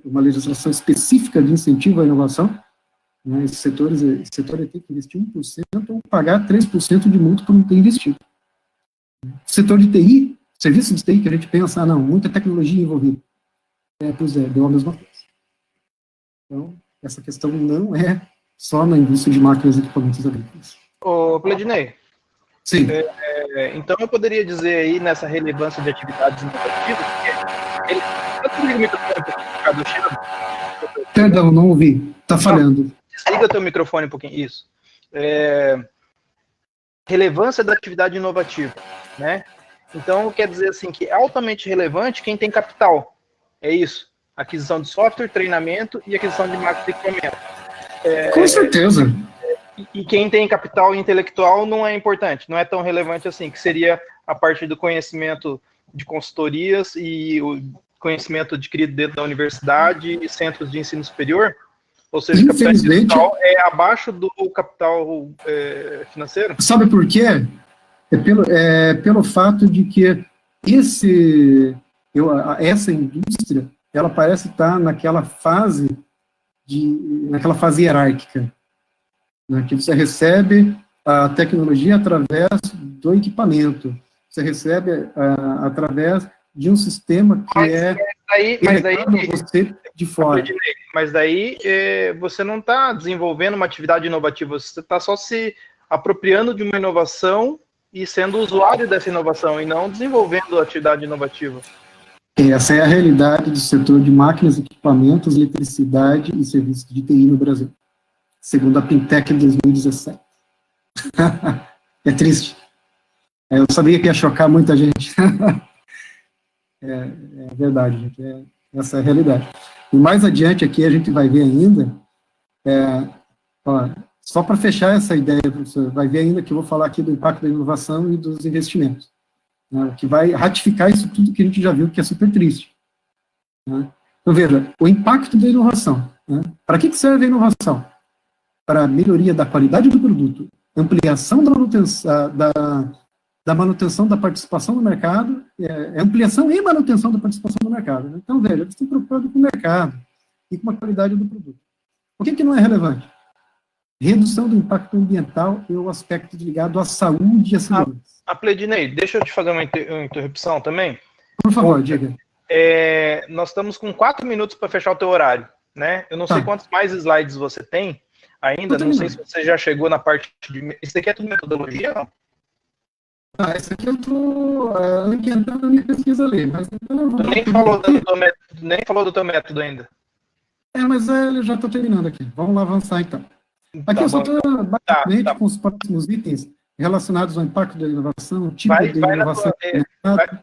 uma legislação específica de incentivo à inovação. Esse setor tem que investir 1% ou pagar 3% de multa por não ter investido. Setor de TI, serviço de TI, que a gente pensa, não, muita tecnologia envolvida. Pois é, deu a mesma coisa. Então, essa questão não é só na indústria de máquinas e equipamentos agrícolas. Ô, Pledinei. Sim. Então, eu poderia dizer aí, nessa relevância de atividades inovativas, Perdão, não ouvi. Está falhando. Desliga o teu microfone um pouquinho. Isso. Relevância da atividade inovativa, né? Então, quer dizer assim, que é altamente relevante quem tem capital. É isso. Aquisição de software, treinamento e aquisição de máquinas e equipamentos. Com certeza. E quem tem capital intelectual não é importante, não é tão relevante assim, que seria a parte do conhecimento de consultorias e o conhecimento adquirido dentro da universidade e centros de ensino superior. Ou seja, o capital intelectual é abaixo do capital financeiro? Sabe por quê? É pelo fato de que essa indústria, ela parece estar naquela fase hierárquica, né, que você recebe a tecnologia através do equipamento, você recebe através de um sistema que mas daí você de fora. Mas daí você não está desenvolvendo uma atividade inovativa, você está só se apropriando de uma inovação e sendo usuário dessa inovação, e não desenvolvendo a atividade inovativa. Essa é a realidade do setor de máquinas, equipamentos, eletricidade e serviços de TI no Brasil, segundo a Pintec em 2017. É triste. Eu sabia que ia chocar muita gente. É verdade, gente. Essa é a realidade. E mais adiante aqui a gente vai ver ainda, só para fechar essa ideia, professor, vai ver ainda que eu vou falar aqui do impacto da inovação e dos investimentos, né, que vai ratificar isso tudo que a gente já viu, que é super triste. Né? Então, veja, o impacto da inovação. Né? Para que serve a inovação? Para a melhoria da qualidade do produto, ampliação da manutenção da participação no mercado, ampliação e manutenção da participação no mercado. Né? Então, veja, eles estão preocupados com o mercado e com a qualidade do produto. O que não é relevante? Redução do impacto ambiental e o aspecto ligado à saúde e à segurança. Pledinei, deixa eu te fazer uma interrupção também. Por favor, diga. Nós estamos com 4 minutos para fechar o teu horário, né? Eu não sei quantos mais slides você tem ainda, não sei se você já chegou na parte de... Isso aqui é tudo metodologia, não? Esse aqui eu estou ambientando a minha pesquisa ali, mas... Nem falou do teu método ainda. Mas eu já estou terminando aqui. Vamos lá avançar, então. Aqui eu só estou basicamente com os próximos itens relacionados ao impacto da inovação, tipo de inovação.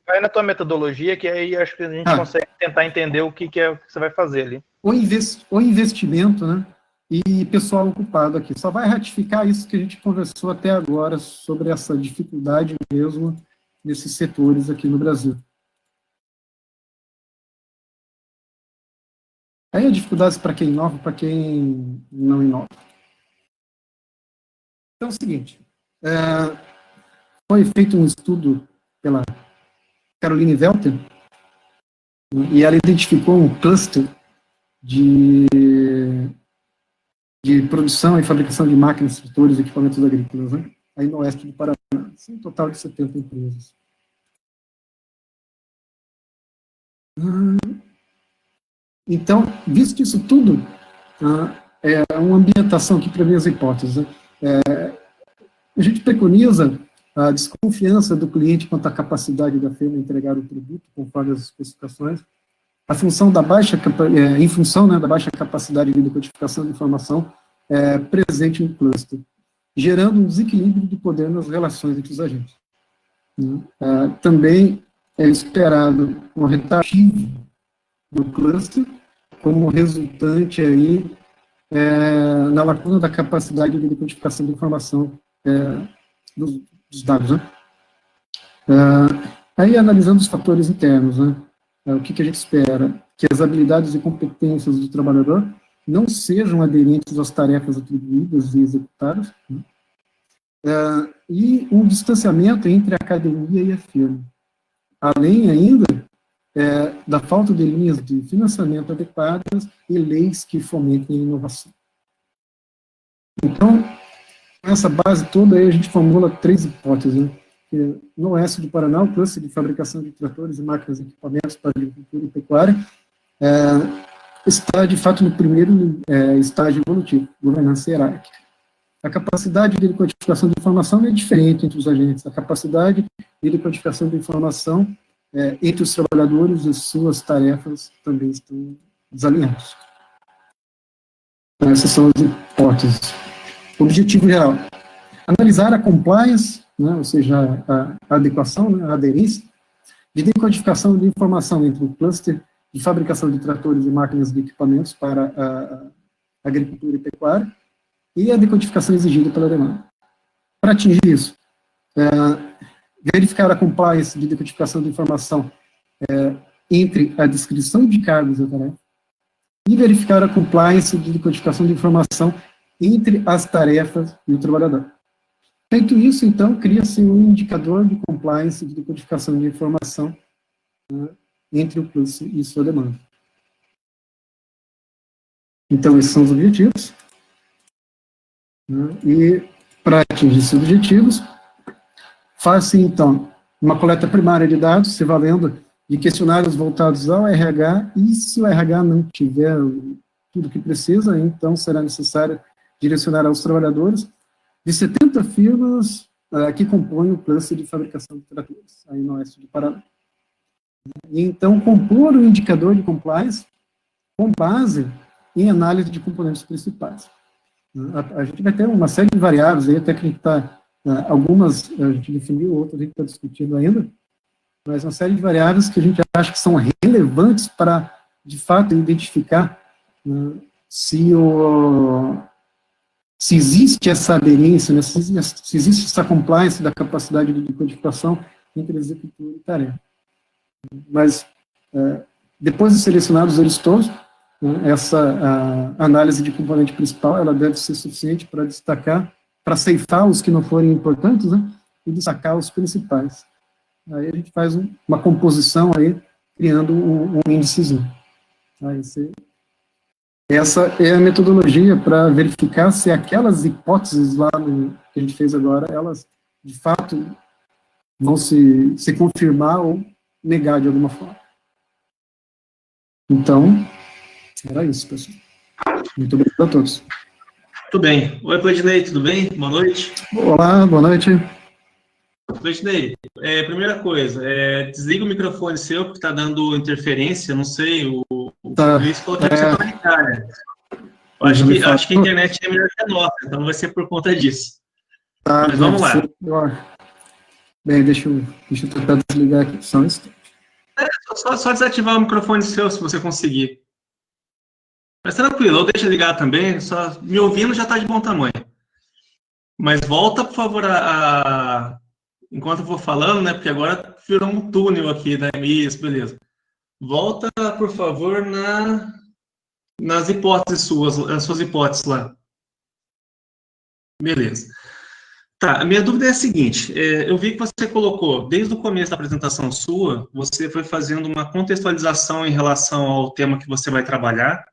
Vai na tua metodologia, que aí acho que a gente consegue tentar entender o que é o que você vai fazer ali. O investimento, né? E pessoal ocupado aqui. Só vai ratificar isso que a gente conversou até agora sobre essa dificuldade mesmo nesses setores aqui no Brasil. Aí a dificuldade para quem inova, para quem não inova. Então é o seguinte, foi feito um estudo pela Caroline Welter, e ela identificou um cluster de produção e fabricação de máquinas, tratores e equipamentos agrícolas, né? Aí no oeste do Paraná, um total de 70 empresas. Então, visto isso tudo, é uma ambientação que prevê as hipóteses. Né? A gente preconiza a desconfiança do cliente quanto à capacidade da firma entregar o produto conforme as especificações, em função da baixa capacidade de decodificação de informação presente no cluster, gerando um desequilíbrio do poder nas relações entre os agentes. Também é esperado um retativo do cluster como resultante aí na lacuna da capacidade de decodificação de informação dos dados. Né? Aí, analisando os fatores internos, né? O que a gente espera? Que as habilidades e competências do trabalhador não sejam aderentes às tarefas atribuídas e executadas, né? E um distanciamento entre a academia e a firma. Além ainda da falta de linhas de financiamento adequadas e leis que fomentem a inovação. Então, com essa base toda aí, a gente formula 3 hipóteses, né? No oeste do Paraná, o cluster de fabricação de tratores e máquinas e equipamentos para agricultura e pecuária está, de fato, no primeiro estágio evolutivo, governança hierárquica. A capacidade de decodificação de informação é diferente entre os agentes. A capacidade de decodificação de informação entre os trabalhadores e suas tarefas também estão desalinhados. Então, essas são as hipóteses. Objetivo geral: analisar a compliance, né, ou seja, a adequação, né, a aderência, de decodificação de informação entre o cluster de fabricação de tratores e máquinas de equipamentos para a agricultura e pecuária, e a decodificação exigida pela demanda. Para atingir isso, verificar a compliance de decodificação de informação entre a descrição de cargos da tarefa, e verificar a compliance de decodificação de informação entre as tarefas do trabalhador. Feito isso, então, cria-se um indicador de compliance de decodificação de informação, né, entre o cluster e sua demanda. Então, esses são os objetivos. Né, e, para atingir esses objetivos, faz-se, então, uma coleta primária de dados, se valendo de questionários voltados ao RH, e se o RH não tiver tudo que precisa, então será necessário direcionar aos trabalhadores de 70 firmas que compõem o cluster de fabricação de tratores, aí no oeste de Paraná. E, então, compor o indicador de compliance com base em análise de componentes principais. A gente vai ter uma série de variáveis, aí até que a gente está, algumas a gente definiu, outras a gente está discutindo ainda, mas uma série de variáveis que a gente acha que são relevantes para, de fato, identificar se existe essa aderência, né, se existe essa compliance da capacidade de codificação entre executor e tarefa. Mas, depois de selecionados eles todos, né, essa análise de componente principal, ela deve ser suficiente para destacar, para ceifar os que não forem importantes, né, e destacar os principais. Aí a gente faz uma composição aí, criando um índicezinho. Aí essa é a metodologia para verificar se aquelas hipóteses lá que a gente fez agora, elas, de fato, vão se confirmar ou negar de alguma forma. Então, era isso, pessoal. Muito obrigado a todos. Tudo bem. Oi, Claudinei, tudo bem? Boa noite. Olá, boa noite. Claudinei, primeira coisa, desliga o microfone seu, porque está dando interferência, não sei, o Luiz falou que você está na Itália. Acho que a internet é melhor que a nossa, então vai ser por conta disso. Tá, mas vamos lá. Bem, deixa eu tentar desligar aqui, só um instante. Só desativar o microfone seu, se você conseguir. Mas tranquilo, ou deixa ligar também, só me ouvindo já está de bom tamanho. Mas volta, por favor, enquanto eu vou falando, né, porque agora virou um túnel aqui, né, isso, beleza. Volta, por favor, nas hipóteses as suas hipóteses lá. Beleza. Tá, a minha dúvida é a seguinte, eu vi que você colocou, desde o começo da apresentação sua, você foi fazendo uma contextualização em relação ao tema que você vai trabalhar.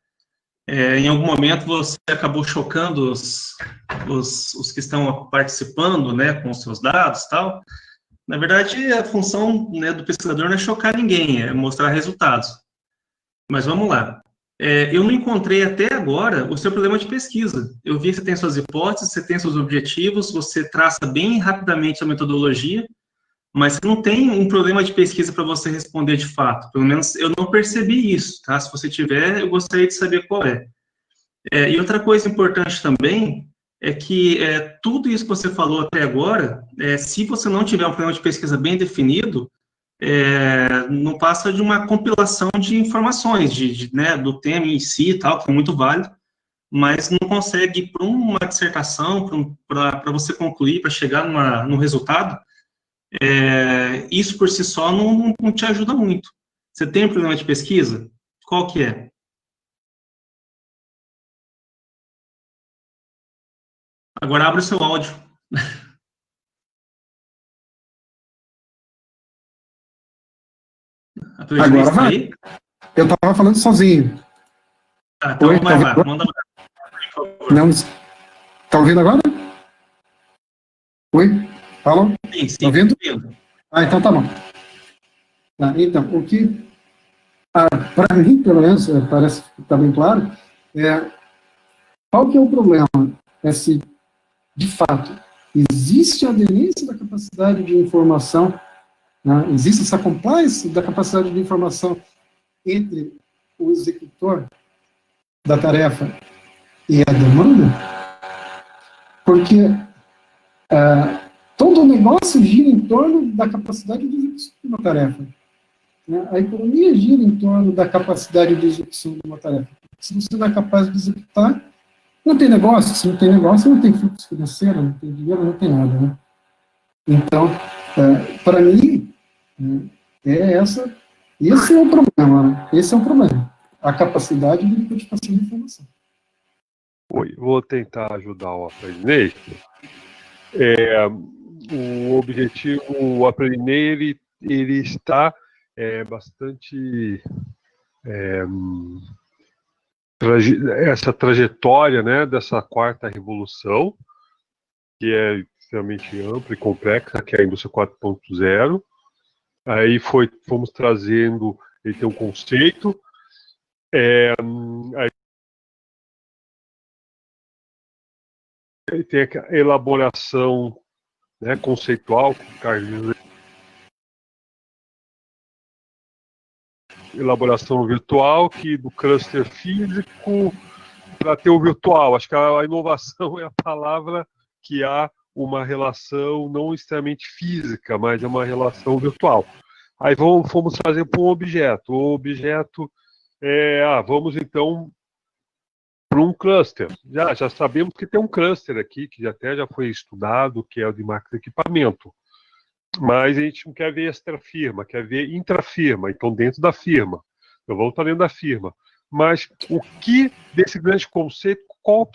Em algum momento você acabou chocando os que estão participando, né, com os seus dados e tal. Na verdade, a função, né, do pesquisador não é chocar ninguém, é mostrar resultados. Mas vamos lá. Eu não encontrei até agora o seu problema de pesquisa. Eu vi que você tem suas hipóteses, você tem seus objetivos, você traça bem rapidamente a metodologia, mas você não tem um problema de pesquisa para você responder de fato. Pelo menos eu não percebi isso, tá? Se você tiver, eu gostaria de saber qual é. E outra coisa importante também é que tudo isso que você falou até agora, se você não tiver um problema de pesquisa bem definido, não passa de uma compilação de informações né, do tema em si e tal, que é muito válido, mas não consegue ir para uma dissertação, para você concluir, para chegar num resultado. Isso por si só não te ajuda muito. Você tem um problema de pesquisa? Qual que é? Agora abre o seu áudio. Agora vai. Eu estava falando sozinho. Então oi, vai lá, manda lá. Não, está ouvindo agora? Oi? Falou? Sim, tá ouvindo? Então tá bom. Então, o que, para mim, pelo menos, parece que está bem claro, qual que é o problema? Se, de fato, existe a aderência da capacidade de informação, né? Existe essa compliance da capacidade de informação entre o executor da tarefa e a demanda, porque todo o negócio gira em torno da capacidade de execução de uma tarefa. Né? A economia gira em torno da capacidade de execução de uma tarefa. Se você não é capaz de executar, não tem negócio. Se não tem negócio, não tem fluxo financeiro, não tem dinheiro, não tem nada. Né? Então, para mim, esse é o problema. Né? Esse é o problema. A capacidade de codificação de informação. Oi, vou tentar ajudar o Claudinei. o objetivo, o Aprender, ele está bastante... essa trajetória, né, dessa quarta revolução, que é extremamente ampla e complexa, que é a indústria 4.0. Aí fomos trazendo, ele tem um conceito, aí tem a elaboração, né, conceitual, que o Carlinhos... elaboração virtual, que do cluster físico para ter o virtual. Acho que a inovação é a palavra que há uma relação não extremamente física, mas é uma relação virtual. Aí fomos fazer para um objeto. O objeto vamos então para um cluster. Já sabemos que tem um cluster aqui, que até já foi estudado, que é o de máquina de equipamento. Mas a gente não quer ver extra-firma, quer ver intra-firma, então dentro da firma. Eu vou estar dentro da firma. Mas o que desse grande conceito, qual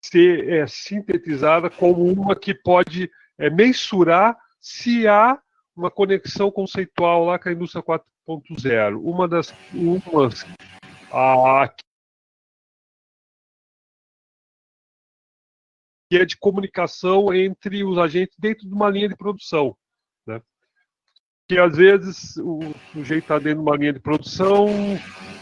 ser sintetizada como uma que pode mensurar se há uma conexão conceitual lá com a indústria 4.0. Umas que é de comunicação entre os agentes dentro de uma linha de produção, né? Que às vezes o sujeito está dentro de uma linha de produção,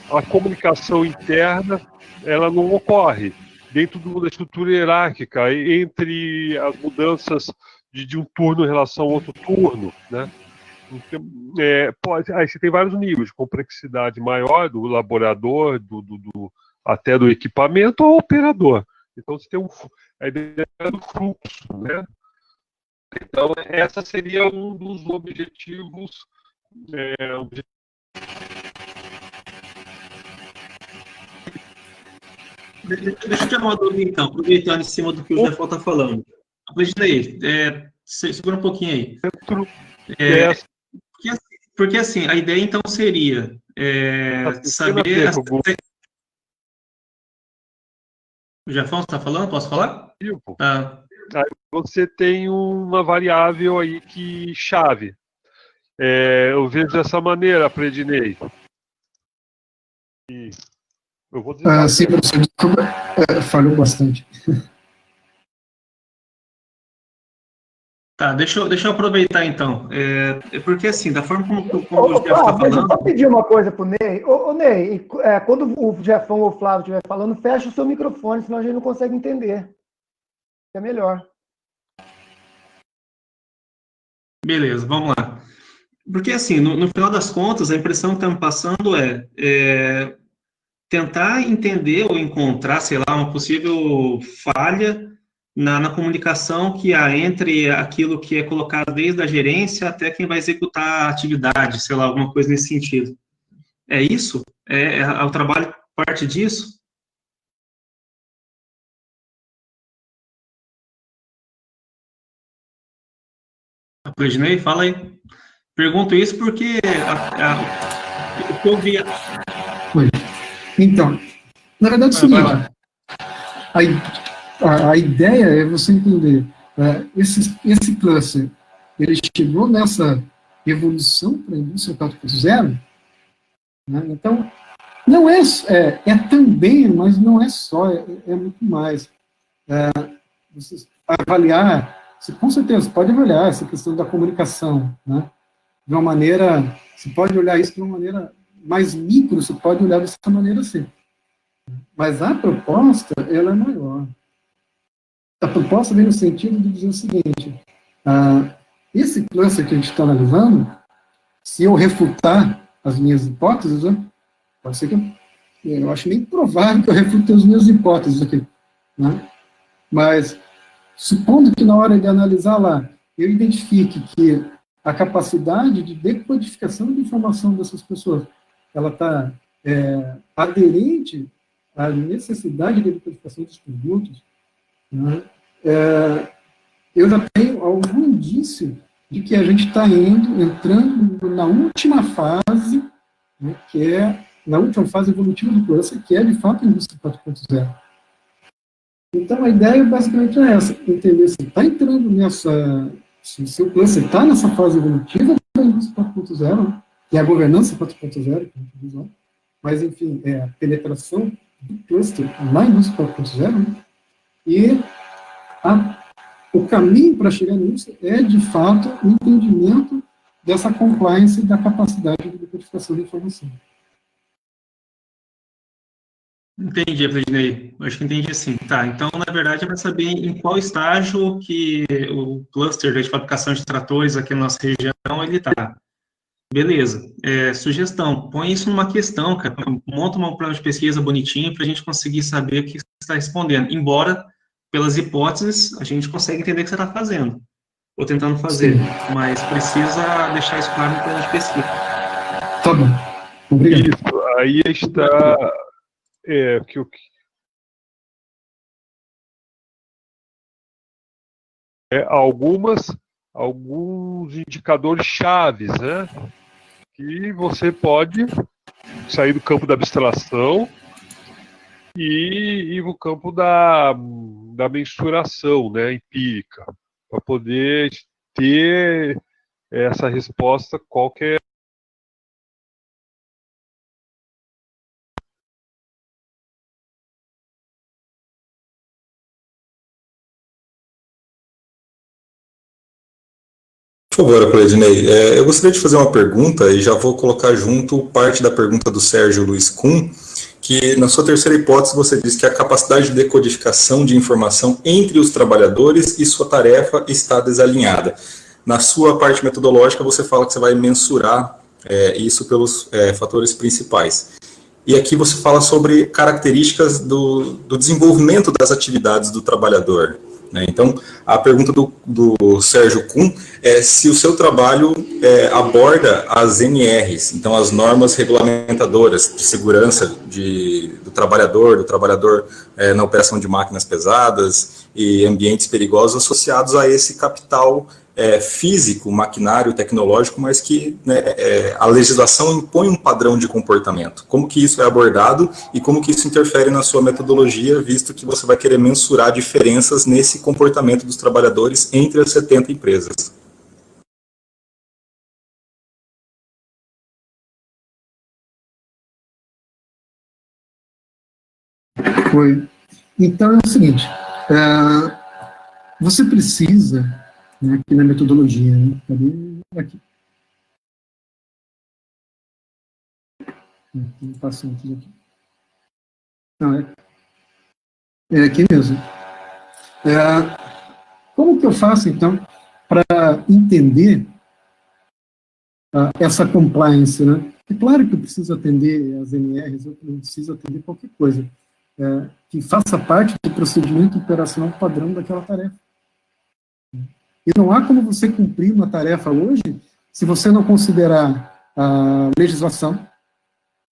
a comunicação interna ela não ocorre dentro da estrutura hierárquica entre as mudanças de um turno em relação ao outro turno, né? Então, aí você tem vários níveis de complexidade maior do laborador, até do equipamento ao operador. Então você tem a ideia do fluxo, né? Então essa seria um dos objetivos. Deixa eu tirar uma dúvida então, aproveitando em cima do que o Jefão está falando. Aproveita aí, segura um pouquinho aí. Porque assim, a ideia então seria saber... O Jefão está falando? Posso falar? Aí você tem uma variável aí que chave. Eu vejo dessa maneira, Predinei. Eu vou dizer. Sim, professor, desculpa, falhou bastante. Tá, deixa eu aproveitar então. Porque assim, da forma como o Jeff está falando... Deixa eu só pedir uma coisa pro Ney. Ô Ney, quando o Jefão ou o Flávio estiver falando, fecha o seu microfone, senão a gente não consegue entender. É melhor. Beleza, vamos lá. Porque assim, no final das contas, a impressão que está me passando é tentar entender ou encontrar, sei lá, uma possível falha na comunicação que há entre aquilo que é colocado desde a gerência até quem vai executar a atividade, sei lá, alguma coisa nesse sentido. É isso? O trabalho parte disso? Cleidinei, fala aí. Pergunto isso porque o que eu vi... Então, na verdade, é o seguinte, a ideia é você entender, esse cluster, ele chegou nessa evolução para a indústria 4.0, né? Então, não é também, mas não é só, é muito mais. Você avaliar, você com certeza pode avaliar essa questão da comunicação, né? De uma maneira, você pode olhar isso de uma maneira mais micro, você pode olhar dessa maneira assim. Mas a proposta, ela é maior. A proposta vem no sentido de dizer o seguinte, esse cluster que a gente está analisando, se eu refutar as minhas hipóteses, né, pode ser que eu acho nem provável que eu refute as minhas hipóteses aqui, né? Mas, supondo que na hora de analisar lá, eu identifique que a capacidade de decodificação de informação dessas pessoas, ela está aderente à necessidade de decodificação dos produtos, né? Eu já tenho algum indício de que a gente está entrando na última fase, né, que é na última fase evolutiva do cluster, que é, de fato, a indústria 4.0. Então, a ideia basicamente é essa, entender se está entrando nessa, se o seu cluster está nessa fase evolutiva da indústria 4.0, né, que é a governança 4.0, mas, enfim, é a penetração do cluster na indústria 4.0, né, e o caminho para chegar nisso é, de fato, o entendimento dessa compliance e da capacidade de decodificação de informação. Entendi, Fredney. Acho que entendi sim. Tá, então, na verdade, é para saber em qual estágio que o cluster de fabricação de tratores aqui na nossa região ele está. Beleza. Sugestão, põe isso numa questão, cara. Monta um plano de pesquisa bonitinho para a gente conseguir saber o que você está respondendo. Embora, pelas hipóteses, a gente consegue entender o que você está fazendo. Ou tentando fazer. Sim. Mas precisa deixar isso claro no plano de pesquisa. Tá bom. Obrigado. Isso, aí está... alguns indicadores chaves, né? Que você pode sair do campo da abstração e ir no campo da mensuração, né, empírica, para poder ter essa resposta qualquer. Por favor, Cleidinei, eu gostaria de fazer uma pergunta e já vou colocar junto parte da pergunta do Sérgio Luiz Kuhn, que na sua terceira hipótese você diz que a capacidade de decodificação de informação entre os trabalhadores e sua tarefa está desalinhada. Na sua parte metodológica você fala que você vai mensurar isso pelos fatores principais. E aqui você fala sobre características do desenvolvimento das atividades do trabalhador. Então, a pergunta do Sérgio Kuhn é se o seu trabalho aborda as NRs, então as normas regulamentadoras de segurança do trabalhador na operação de máquinas pesadas e ambientes perigosos associados a esse capital físico, maquinário, tecnológico, mas que a legislação impõe um padrão de comportamento. Como que isso é abordado e como que isso interfere na sua metodologia, visto que você vai querer mensurar diferenças nesse comportamento dos trabalhadores entre as 70 empresas? Foi. Então, é o seguinte, você precisa, né, aqui na metodologia, né, aqui. Não passo antes aqui. Não, é aqui mesmo. Como que eu faço, então, para entender essa compliance, né? É claro que eu preciso atender as NRs, eu preciso atender qualquer coisa que faça parte do procedimento operacional padrão daquela tarefa. E não há como você cumprir uma tarefa hoje se você não considerar a legislação,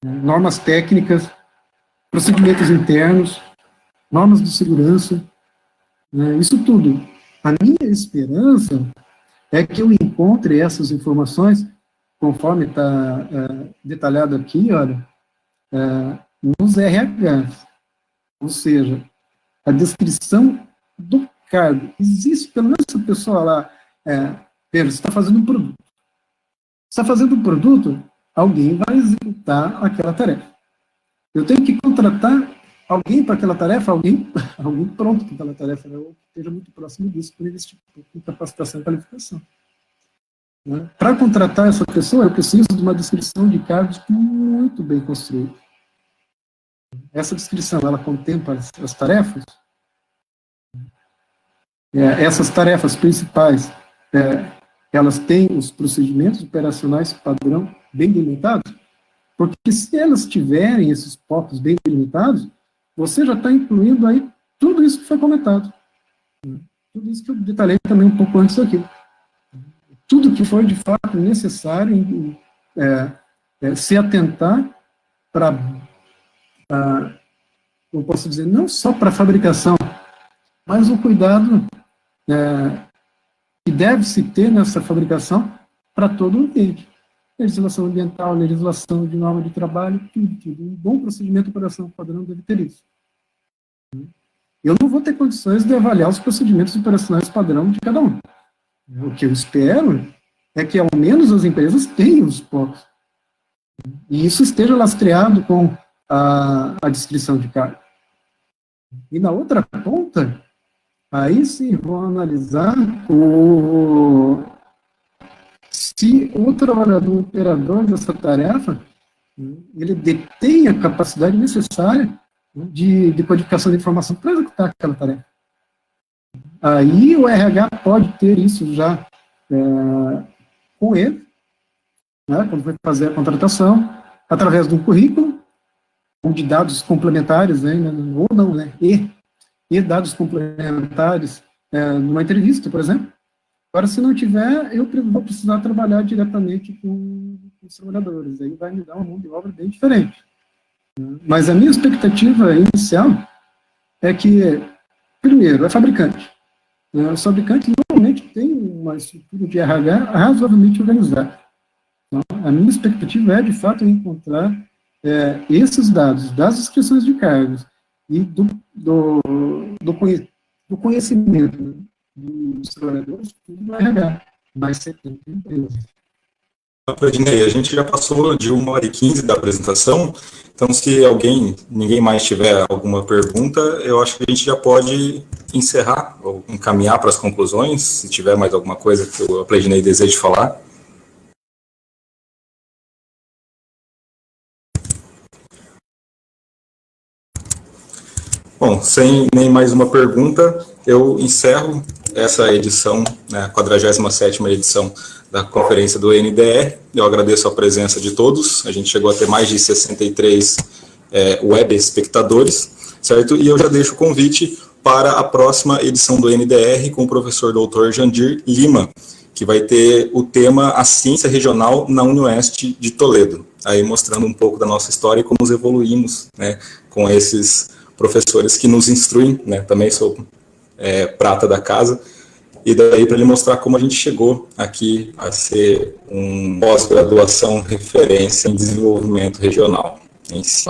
normas técnicas, procedimentos internos, normas de segurança, isso tudo. A minha esperança é que eu encontre essas informações, conforme está detalhado aqui, olha, nos RHs, ou seja, a descrição do cargo. Existe, pelo menos, essa pessoa lá, Pedro, você está fazendo um produto. Você está fazendo um produto, alguém vai executar aquela tarefa. Eu tenho que contratar alguém para aquela tarefa, alguém pronto para aquela tarefa, ou que esteja muito próximo disso, para investir em capacitação e qualificação. Para contratar essa pessoa, eu preciso de uma descrição de cargos muito bem construída. Essa descrição, ela contempla as tarefas? Essas tarefas principais, elas têm os procedimentos operacionais padrão bem delimitados? Porque se elas tiverem esses focos bem delimitados, você já está incluindo aí tudo isso que foi comentado. Tudo isso que eu detalhei também um pouco antes aqui. Tudo que foi, de fato, necessário se atentar para, eu posso dizer, não só para a fabricação, mas o cuidado que deve-se ter nessa fabricação para todo o ambiente. Legislação ambiental, legislação de norma de trabalho, tudo. Um bom procedimento de operação padrão deve ter isso. eu não vou ter condições de avaliar os procedimentos operacionais padrão de cada um. O que eu espero é que, ao menos, as empresas tenham os POCs. E isso esteja lastreado com a descrição de cargo. E na outra ponta, aí sim vou analisar se o trabalhador, o operador dessa tarefa, ele detém a capacidade necessária de codificação de informação para executar aquela tarefa. Aí o RH pode ter isso já com ele, né, quando vai fazer a contratação, através de um currículo, ou de dados complementares, né, ou não, né, e dados complementares numa entrevista, por exemplo. Agora, se não tiver, eu vou precisar trabalhar diretamente com os trabalhadores, aí vai me dar uma mão de obra bem diferente. Mas a minha expectativa inicial é que, primeiro, é fabricante. Os fabricantes normalmente têm uma estrutura de RH razoavelmente organizada. Então, a minha expectativa é, de fato, encontrar esses dados das inscrições de cargos e do conhecimento dos trabalhadores do RH, mas 70 empresas. Claudinei, a gente já passou de 1h15 da apresentação, então se ninguém mais tiver alguma pergunta, eu acho que a gente já pode encerrar ou encaminhar para as conclusões, se tiver mais alguma coisa que o Claudinei deseje falar. Bom, sem nem mais uma pergunta, eu encerro essa edição, né, a 47ª edição da conferência do NDR. Eu agradeço a presença de todos, a gente chegou a ter mais de 63 web espectadores, certo? E eu já deixo o convite para a próxima edição do NDR com o professor Dr. Jandir Lima, que vai ter o tema A Ciência Regional na UniOeste de Toledo, aí mostrando um pouco da nossa história e como nos evoluímos, né, com esses professores que nos instruem, né, também sou prata da casa, e daí para ele mostrar como a gente chegou aqui a ser um pós-graduação referência em desenvolvimento regional em si.